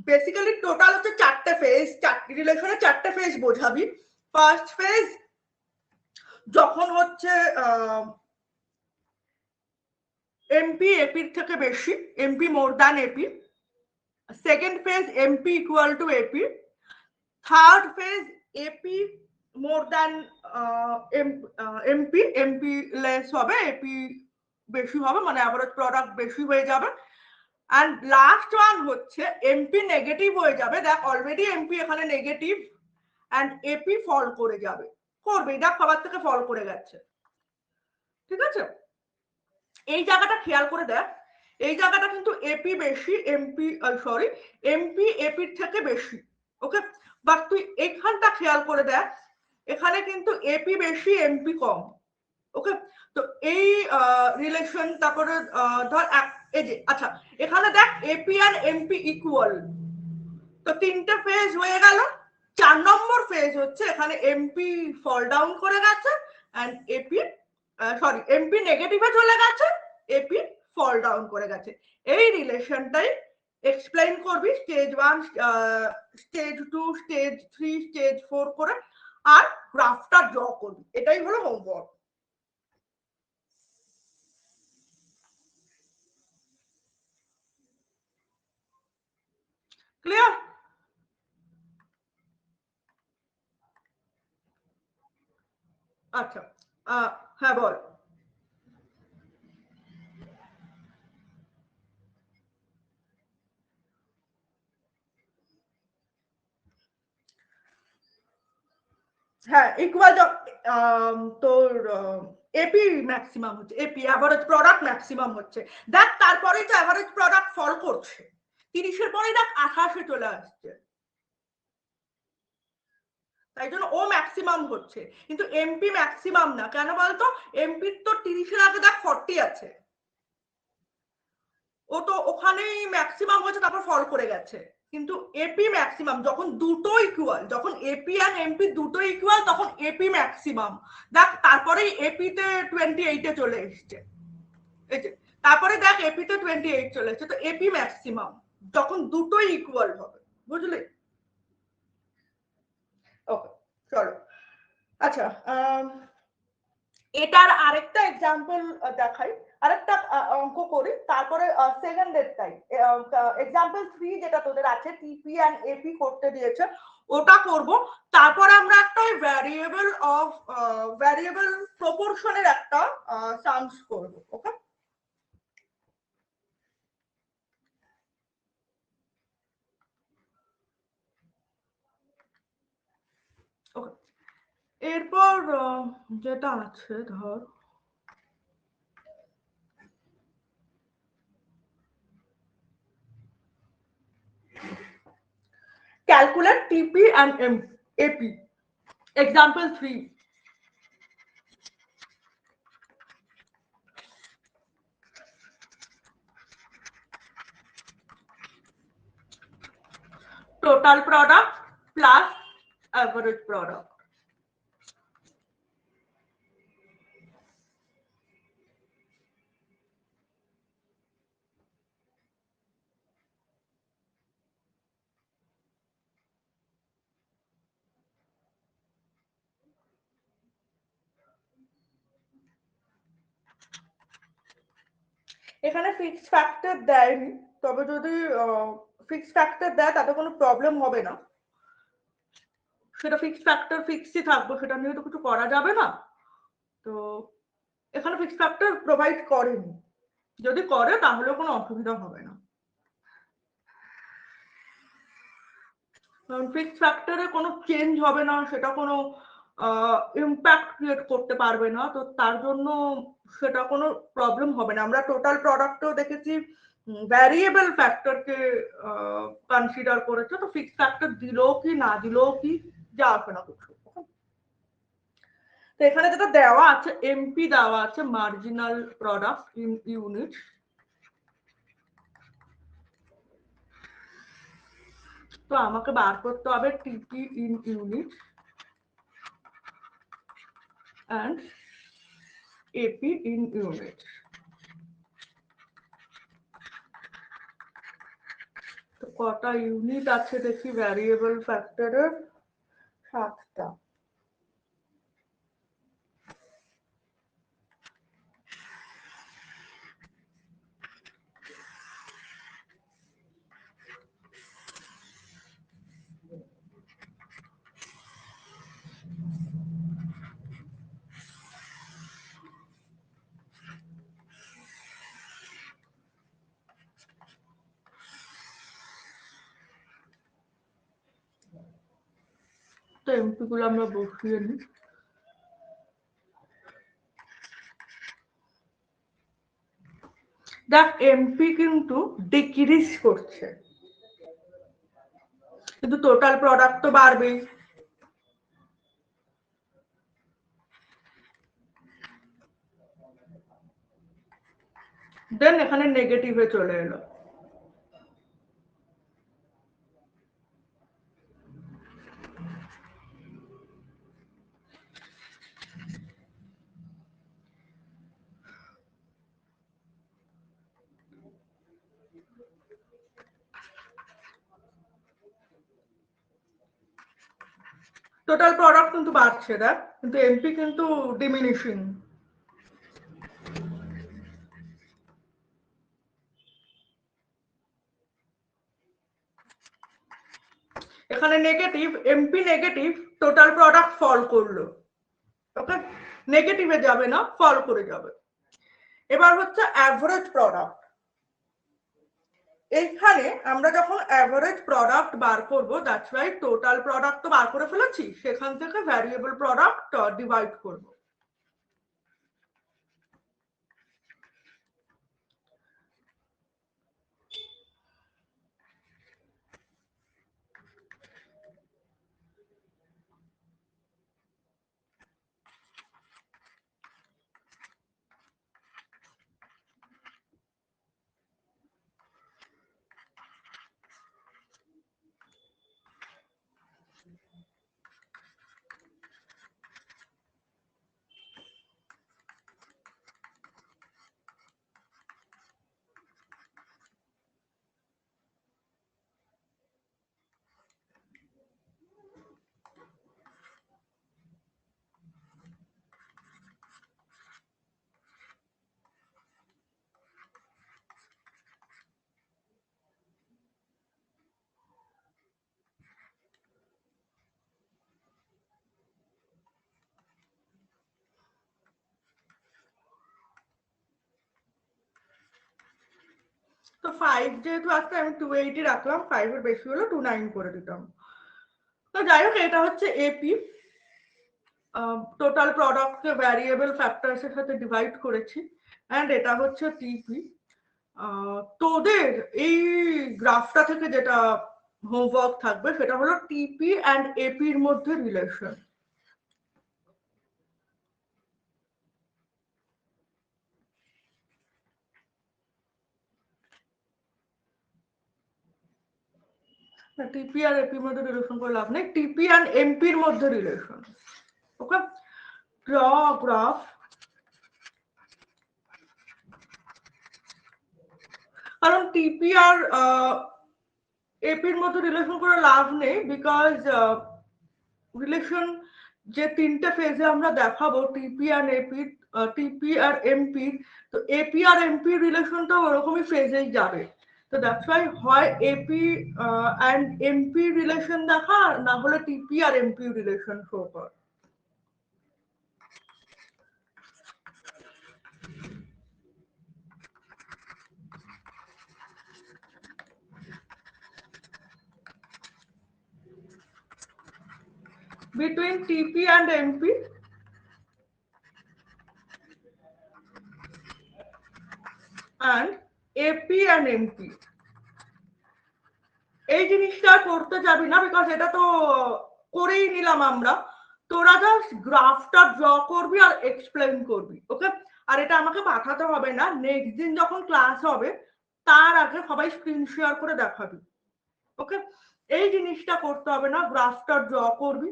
বেসিক্যালি টোটাল হচ্ছে চারটে ফেজ, চারটি রিলেশনে চারটে ফেজ বোঝাবি। ফার্স্ট ফেজ যখন হচ্ছে এমপি এপির থেকে বেশি, MP more than AP. Second phase MP equal to AP. Third phase AP more than MP, MP less হবে, এপি বেশি হবে, মানে অ্যাভারেজ প্রোডাক্ট বেশি হয়ে যাবে। অ্যান্ড লাস্ট ওয়ান হচ্ছে এমপি নেগেটিভ হয়ে যাবে, দেখ অলরেডি এমপি এখানে নেগেটিভ, অ্যান্ড এপি ফল করে যাবে, করবে, দেখ সবার থেকে ফল করে গেছে, ঠিক আছে? এই জায়গাটা খেয়াল করে দেখ, এই জায়গাটা কিন্তু এপি বেশি, এমপি সরি এমপি এপির থেকে বেশি, ওকে? বাট তুই এখানটা খেয়াল করে দেখ, এখানে কিন্তু এপি বেশি এমপি কম, ওকে? তো এই রিলেশন, তারপরে ধর এই যে, আচ্ছা এখানে দেখ এপি আর এমপি ইকুয়াল, তো তিনটে ফেজ হয়ে গেল। 4 নম্বর ফেজ হচ্ছে এখানে এমপি ফল ডাউন করে গেছে, এন্ড এপি সরি এমপি নেগেটিভে চলে গেছে, এপি ফল ডাউন করে গেছে। এই রিলেশনটাই এক্সপ্লেইন করবি স্টেজ 1, স্টেজ 2, স্টেজ 3, স্টেজ 4 করে, আর গ্রাফটা ড্র করবি। এটাই হলো হোমওয়ার্ক। ক্লিয়ার? আচ্ছা, হ্যাঁ বল। হ্যাঁ ইকুয়াল, তোর এপি ম্যাক্সিমাম হচ্ছে, এপি অ্যাভারেজ প্রোডাক্ট ম্যাক্সিমাম হচ্ছে, দেখ তারপরেই তো অ্যাভারেজ প্রোডাক্ট ফল করছে, 30-এর পরেই দেখ 28-এ চলে আসছে, তাই জন্য ও ম্যাক্সিমাম হচ্ছে, কিন্তু এমপি ম্যাক্সিমাম না, কেন বলতো? এমপির তো 30-এর আগে দেখ 40 আছে, ও তো ওখানেই ম্যাক্সিমাম হচ্ছে, তারপর ফল করে গেছে। কিন্তু এপি ম্যাক্সিমাম, যখন দুটো ইকুয়াল, যখন এপি আর এমপি দুটো ইকুয়াল, তখন এপি ম্যাক্সিমাম, দেখ তারপরেই এপিতে 28-এ চলে এসছে, এই যে তারপরে দেখ এপিতে 28 চলে এসছে, তো এপি ম্যাক্সিমাম যখন দুটোই ইকুয়াল হবে, বুঝলি? ওকে, চলো। আচ্ছা, এটার আরেকটা এক্সাম্পল দেখাই, আরেকটা অঙ্ক করি, তারপরে সেকেন্ড ডেটটাই এক্সাম্পল 3 যেটা তোদের আছে, টিপি এন্ড এপি করতে দিয়েছে, ওটা করব। তারপর আমরা একটা ভ্যারিয়েবল প্রপোর্শনের একটা সামস করব, ওকে? ওকে, এরপর যেটা আছে ধর, calculate TP and AP. Example 3. Total product plus average product. এখানে ফিক্সড ফ্যাক্টর দেয়নি, তবে যদি ফিক্সড ফ্যাক্টর দেয় তাতে কোনো প্রবলেম হবে না, সেটা ফিক্সড ফ্যাক্টর ফিক্সই থাকবে, সেটা নিয়ে তো কিছু করা যাবে না। তো এখানে ফিক্সড ফ্যাক্টর প্রোভাইড করেনি, যদি করে তাহলে কোনো অসুবিধা হবে না, কারণ ফিক্সড ফ্যাক্টরে কোনো চেঞ্জ হবে না, সেটা কোনো ইম্প্যাক্ট ক্রিয়েট করতে পারবে না, তো তার জন্য সেটা কোনো প্রবলেম হবে না। আমরা টোটাল প্রোডাক্টও দেখেছি ভ্যারিয়েবল ফ্যাক্টরকে কনসিডার করেছে, তো ফিক্সড ফ্যাক্টর দিলেও কি না দিলেও কি যা আসে না কিছু। তো এখানে যেটা দেওয়া আছে এমপি দেওয়া আছে, মার্জিনাল প্রোডাক্ট ইন ইউনিট, তো আমাকে বার করতে হবে টিপি in unit and AP in unit। তো কটা ইউনিট আছে দেখি ভ্যারিয়েবল ফ্যাক্টরের, 7টা। তো এমপি গুলো আমরা বসিয়ে নিই। দেখ এমপি কিন্তু ডিক্রিজ করছে, কিন্তু টোটাল প্রোডাক্ট তো বাড়বেই। দেন এখানে নেগেটিভে চলে এলো, টোটাল প্রোডাক্ট কিন্তু বাড়ছে দেখ, কিন্তু এমপি কিন্তু ডিমিনিশিং। এখানে negative, MP negative, total product fall করলো, ওকে, নেগেটিভে যাবে না, ফল করে যাবে। এবার হচ্ছে অ্যাভারেজ প্রোডাক্ট। এইখানে আমরা যখন অ্যাভারেজ প্রোডাক্ট বার করবো, দ্যাটস রাইট, টোটাল প্রোডাক্ট তো বার করে ফেলেছি, সেখান থেকে ভ্যারিয়েবল প্রোডাক্ট ডিভাইড করব। তো 5 যেহেতু আসছে, আমি 280 রাখলাম, 5 এর বেশি হলে 29 করে দিতাম। তো যাই হোক, এটা হচ্ছে এপি, টোটাল প্রোডাক্টকে ভ্যারিয়েবল ফ্যাক্টরস এর সাথে ডিভাইড করেছি, অ্যান্ড এটা হচ্ছে টিপি। তোদের এই গ্রাফটা থেকে যেটা হোমওয়ার্ক থাকবে সেটা হলো টিপি অ্যান্ড এপির মধ্যে রিলেশন। টিপি আর এপির মধ্যে রিলেশন করে লাভ নেই, টিপি অ্যান্ড এমপির মধ্যে রিলেশন। ওকে, ড্র গ্রাফ। কারণ টিপি আর এপির মধ্যে রিলেশন করে লাভ নেই, বিকজ রিলেশন যে তিনটে ফেজে আমরা দেখাবো টিপি অ্যান্ড এপির, টিপি আর এমপি, তো এপি আর এমপি রিলেশনটা ওরকমই ফেজেই যাবে। তো দ্যাটস ওয়াই হয় এপি অ্যান্ড এমপি রিলেশন দেখা, না হলে টিপি আর এমপি রিলেশন শো কর। Between TP and MP and AP and MP, এই জিনিসটা করতে যাবি না, বিকজ এটা তো করেই নিলাম আমরা। তোরা জাস্ট গ্রাফটা ড্র করবি আর এক্সপ্লেন করবি, ওকে? আর এটা আমাকে পাঠাতে হবে না, নেক্সট দিন যখন ক্লাস হবে তার আগে সবাই স্ক্রিন শেয়ার করে দেখাবি, ওকে? এই জিনিসটা করতে হবে না, গ্রাফটা ড্র করবি,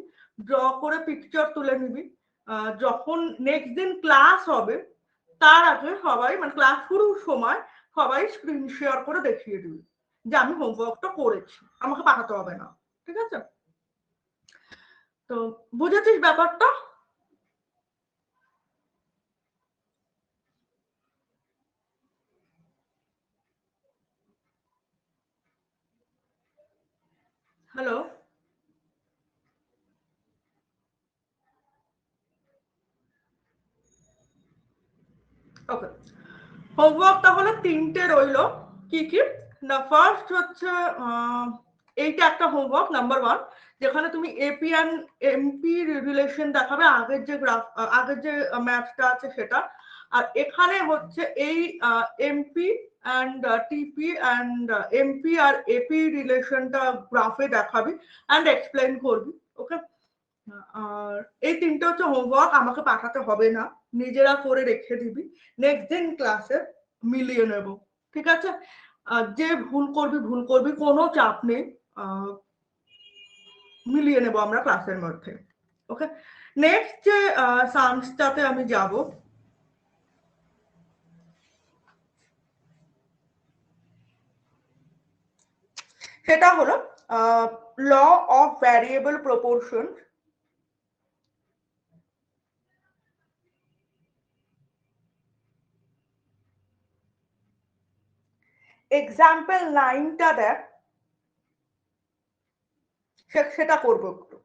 ড্র করে পিকচার তুলে নিবি। যখন নেক্সট দিন ক্লাস হবে তার আগে সবাই, মানে ক্লাস শুরুর সময় সবাই স্ক্রিন শেয়ার করে দেখিয়ে দিবি যে আমি হোমওয়ার্কটা করেছি, আমাকে পাঠাতে হবে না, ঠিক আছে? তো বুঝেছিস ব্যাপারটা? হ্যালো, ওকে। হোমওয়ার্ক তাহলে তিনটে রইলো, কি কি না? ফার্স্ট হচ্ছে এইটা একটা হোমওয়ার্ক নাম্বার 1, যেখানে তুমি এপি অ্যান্ড এমপি রিলেশন দেখাবে, আগের যে গ্রাফ, আগের যে ম্যাথটা আছে সেটা। আর এখানে হচ্ছে এই এমপি অ্যান্ড টিপি অ্যান্ড এমপি আর এপি রিলেশনটা গ্রাফে দেখাবি অ্যান্ড এক্সপ্লেন করবি, ওকে? আর এই তিনটে হচ্ছে হোমওয়ার্ক, আমাকে পাঠাতে হবে না, নিজেরা করে রেখে দিবি, নেক্সট দিন ক্লাসে মিলিয়ে নেব, ঠিক আছে? যে ভুল করবি, কোনো চাপ নেই, মিলিয়ে নেব আমরা ক্লাসের মধ্যে, ওকে? নেক্সট যে সায়েন্সটাতে আমি যাব, সেটা হলো law of variable proportion. Example 9টা দেখ, সেটা করবো একটু।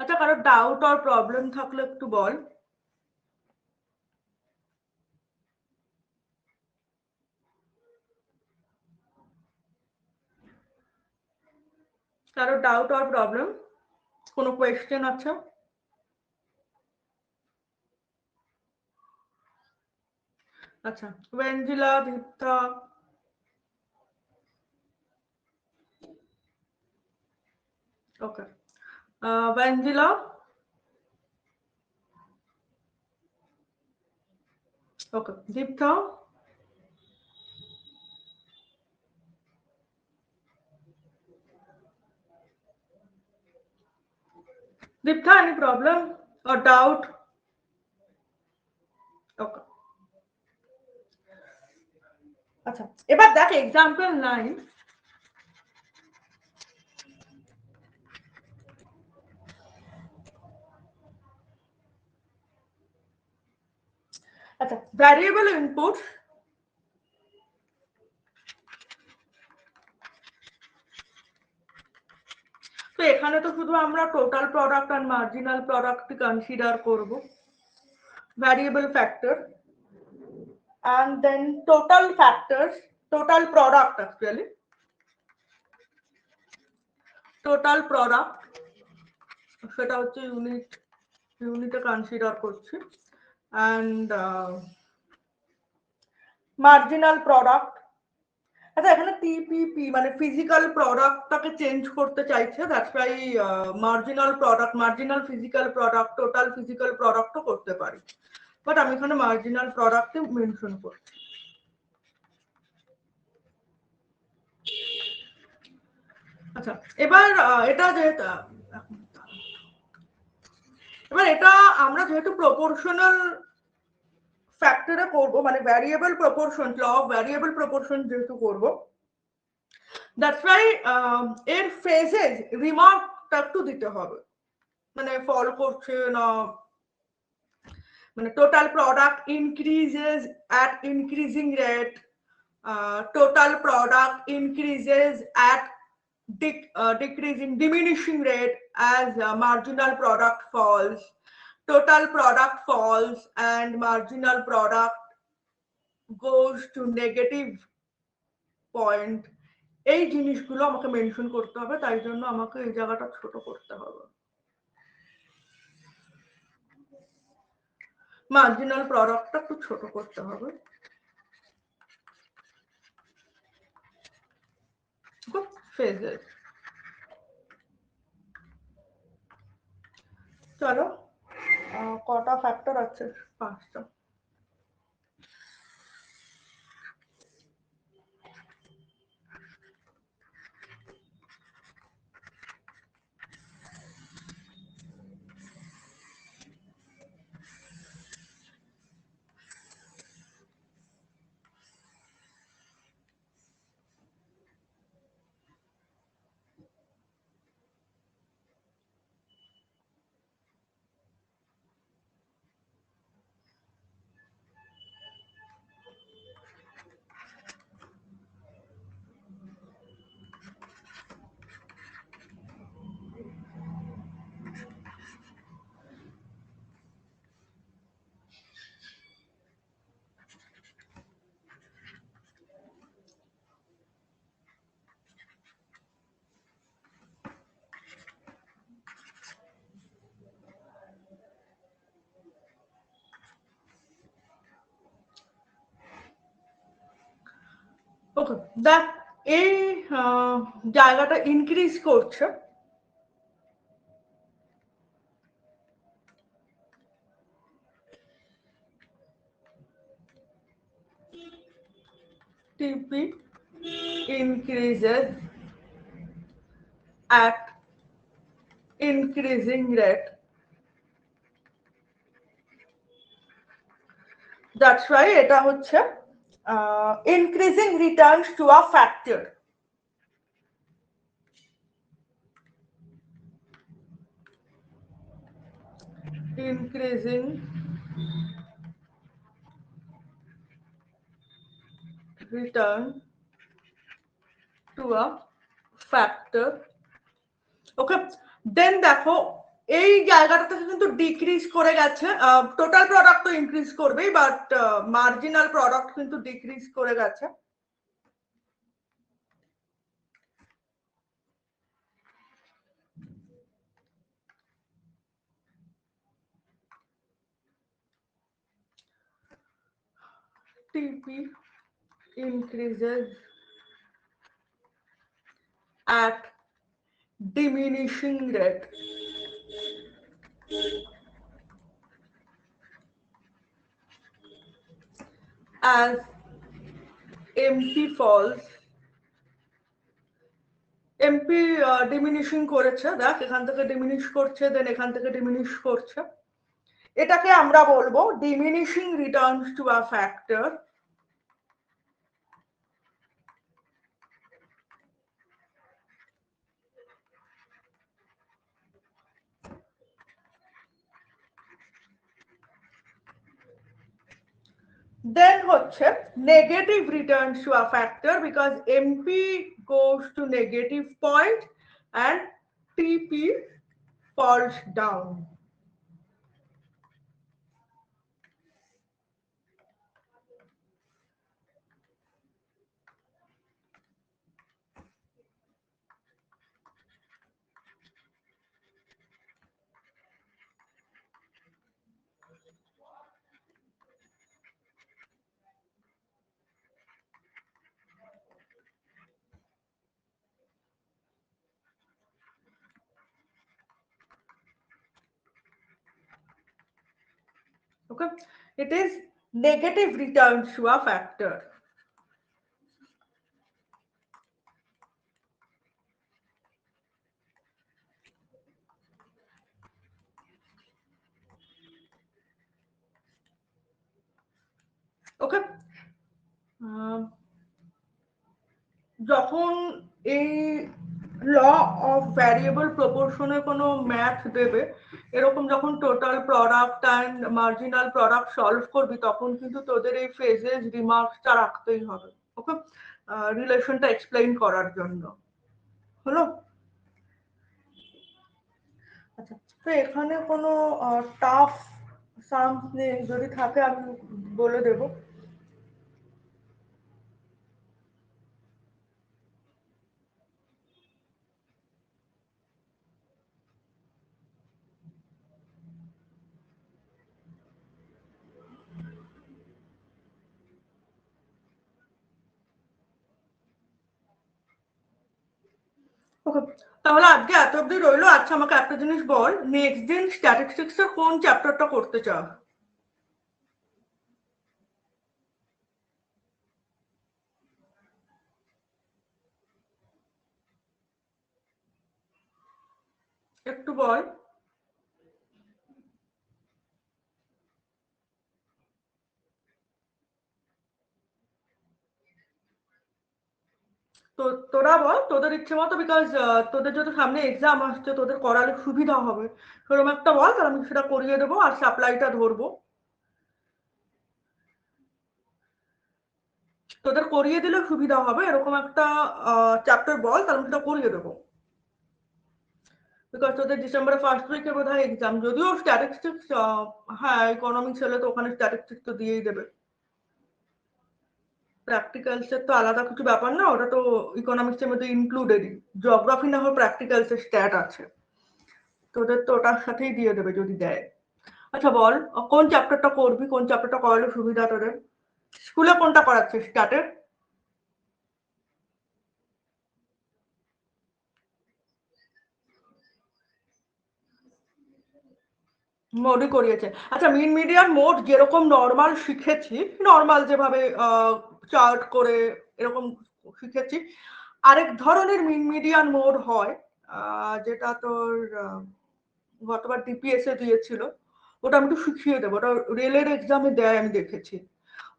আচ্ছা, কারো ডাউট আর প্রবলেম থাকলে একটু বল। কারো ডাউট আর প্রবলেম, কোনো কোয়েশ্চেন আছে? আচ্ছা, ওয়েঞ্জিলা, দীপ্তা, ওকে। ওয়েঞ্জিলা, ওকে। Dipta, Dipta, any problem or doubt? ওকে। আচ্ছা, এবার দেখ এক্সাম্পল 9, আচ্ছা, ভ্যারিয়েবল ইনপুট, তো এখানে তো শুধু আমরা টোটাল প্রোডাক্ট আর মার্জিনাল প্রোডাক্ট কনসিডার করব, variable factor and then total factors, total product actually, total product সেটা হচ্ছে ইউনিটে কনসিডার করছি, and মার্জিনাল প্রোডাক্ট। আচ্ছা, এখানে টিপিপি মানে ফিজিক্যাল প্রোডাক্টটাকে চেঞ্জ করতে চাইছে, that's why marginal product, marginal physical product, total physical প্রোডাক্টও করতে পারি, বাট আমি এখানে মার্জিনাল প্রোডাক্ট মেনশন করছি। আচ্ছা, এবার এটা যেহেতু আমরা যেহেতু প্রপোর্শনাল ফ্যাক্টরে করব, মানে variable proportion, law of variable proportion যেহেতু করব, দ্যাটস ওয়াই এর ফেজেস রিমার্কটা একটু দিতে হবে, মানে ফল করছে না, মানে total product increases at increasing rate, total product increases at decreasing diminishing rate as marginal product falls, total product falls and marginal product goes to negative point। এই জিনিসগুলো আমাকে মেনশন করতে হবে, তাই জন্য আমাকে এই জায়গাটা ছোট করতে হবে। মার্জিনাল প্রোডাক্টটা একটু ছোট করতে হবে। ফেজেস, চলো কটা ফ্যাক্টর আছে? 5টা। ওকে, দেখ এই জায়গাটা ইনক্রিজ করছে, TP increases at increasing rate, that's why এটা হচ্ছে increasing returns to a factor। increasing return to a factor। ওকে, দেন দেখো এই জায়গাটা থেকে কিন্তু ডিক্রিজ করে গেছে, টোটাল প্রোডাক্ট তো ইনক্রিজ করবেই, বাট মার্জিনাল প্রোডাক্ট কিন্তু ডিক্রিজ করে গেছে। TP increases at diminishing rate as MP falls। MP diminishing করেছে, দেখ এখান থেকে ডিমিনিশ করছে, দেন এখান থেকে ডিমিনিশ করছে, এটাকে আমরা বলবো diminishing returns to a factor. Then হচ্ছে negative returns to a factor because MP goes to negative point and TP falls down। Okay, It is negative return Shua factor. ওকে, যখন এই ল অফ ভ্যারিয়েবল প্রপোর্শনে কোনো math দেবে, এরকম যখন total product and marginal product solve করবি, তখন কিন্তু তোদের এই ফেজেস রিমার্কসটা রাখতেই হবে। ওকে, রিলেশনটা এক্সপ্লেইন করার জন্য। হলো? আচ্ছা, তো এখানে কোনো টাফ সামস নেই, যদি থাকে আমি বলে দেবো। ওকে, তাহলে আজকে এত অব্দি রইলো। আচ্ছা, আমাকে একটা জিনিস বল, নেক্সট দিন স্ট্যাটিস্টিক্স এর কোন চ্যাপ্টারটা করতে চাও? একটু বল। তো তোরা বল তোদের ইচ্ছে মতো, বিকজ তোদের যদি সামনে এক্সাম আসছে, তোদের করালে সুবিধা হবে, সেরকম একটা বল, তাহলে আমি সেটা করিয়ে দেবো আর সাপ্লাইটা ধরবো। তোদের করিয়ে দিলে সুবিধা হবে এরকম একটা চ্যাপ্টার বল, তাহলে আমি সেটা করিয়ে দেবো। বিকজ তোদের ডিসেম্বরে ফার্স্ট উইকে বোধ হয় এক্সাম, যদিও স্ট্যাটিস্টিক্স, হ্যাঁ ইকোনমিক্স হলে তো ওখানে স্ট্যাটিস্টিক্স তো দিয়েই দেবে। প্র্যাকটিক্যালসের তো আলাদা কিছু ব্যাপার না, ওটা তো ইকোনমিক্সের মধ্যে ইনক্লুডেডই। জিওগ্রাফি না হয় প্র্যাকটিক্যালসের স্ট্যাট আছে, তোদের তো ওটার সাথেই দিয়ে দেবে যদি দেয়। আচ্ছা বল, কোন চ্যাপ্টারটা করবি, কোন চ্যাপ্টারটা করালে সুবিধা তোদের? স্কুলে কোনটা করাচ্ছিস স্টার্টের? মোডই করিয়েছে। আচ্ছা, মিন মিডিয়ার মোড যেরকম নর্মাল শিখেছি, নর্মাল যেভাবে চার্ট করে এরকম শিখেছি, আরেক ধরনের মিন মিডিয়ান মোড হয়, যেটা তোর গতবার ডিপিএস এ দিয়েছিল, ওটা আমি একটু শিখিয়ে দেবো। ওটা রেলের এক্সামে দেয়, আমি দেখেছি।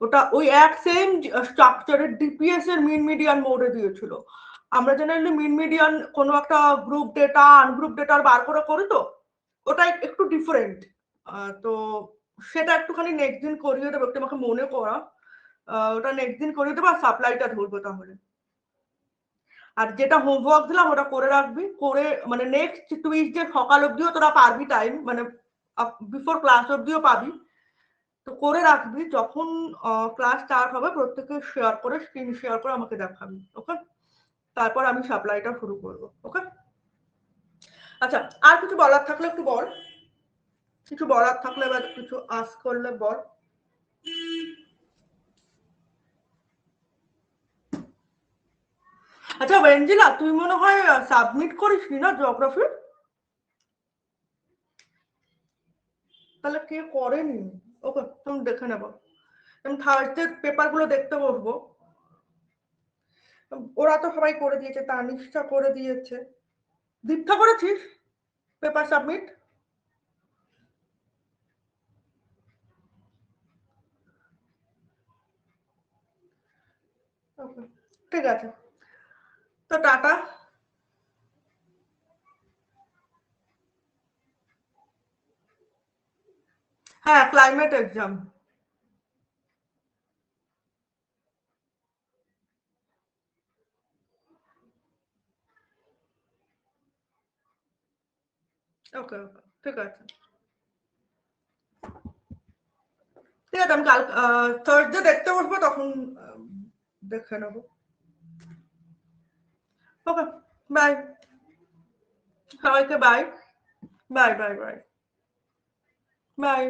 ওটা ওই এক সেম স্ট্রাকচারের ডিপিএস এর মিন মিডিয়ান মোডে দিয়েছিল। আমরা জেনারেলি মিন মিডিয়ান কোনো একটা গ্রুপ ডেটা আনগ্রুপ ডেটা বার করে করি, তো ওটা একটু ডিফারেন্ট। তো সেটা একটুখানি নেক্সট দিন করিয়ে দেবো, একটু আমাকে মনে করা। ওটা নেক্সট দিন করিয়ে দেবো আর সাপ্লাইটা ধরবো তাহলে। আর যেটা হোমওয়ার্ক দিলাম ওটা করে রাখবি, করে মানে নেক্সট উইক যে সকাল অবধিও তোরা পারবি টাইম, মানে বিফোর ক্লাস অবধিও পাবি, তো করে রাখবি। যখন ক্লাস স্টার্ট হবে প্রত্যেকে শেয়ার করে, স্ক্রিন শেয়ার করে আমাকে দেখাবি। ওকে, তারপর আমি সাপ্লাইটা শুরু করবো। ওকে, আচ্ছা, আর কিছু বলার থাকলে একটু বল। কিছু বলার থাকলে বা কিছু আস্ক করলে বল। আচ্ছা ওয়েঞ্জিলা, তুই মনে হয় সাবমিট করিসনি না জিওগ্রাফি? তাহলে কে করেনি? ওকে, তুমি দেখে নেবো। আমি থার্সডে পেপারগুলো দেখতে বসবো। ওরা তো সবাই করে দিয়েছে, তানিশটা করে দিয়েছে। দীপ্তা করেছিস পেপার সাবমিট? ওকে, ঠিক আছে, তো টাটা। হ্যাঁ, ক্লাইমেট এক্সাম। ওকে ওকে, ঠিক আছে। ঠিক আছে, আমি কাল থার্সডে দেখতে বসবো, তখন দেখে নেবো। Okay, bye. সবাইকে bye. Bye bye bye. By.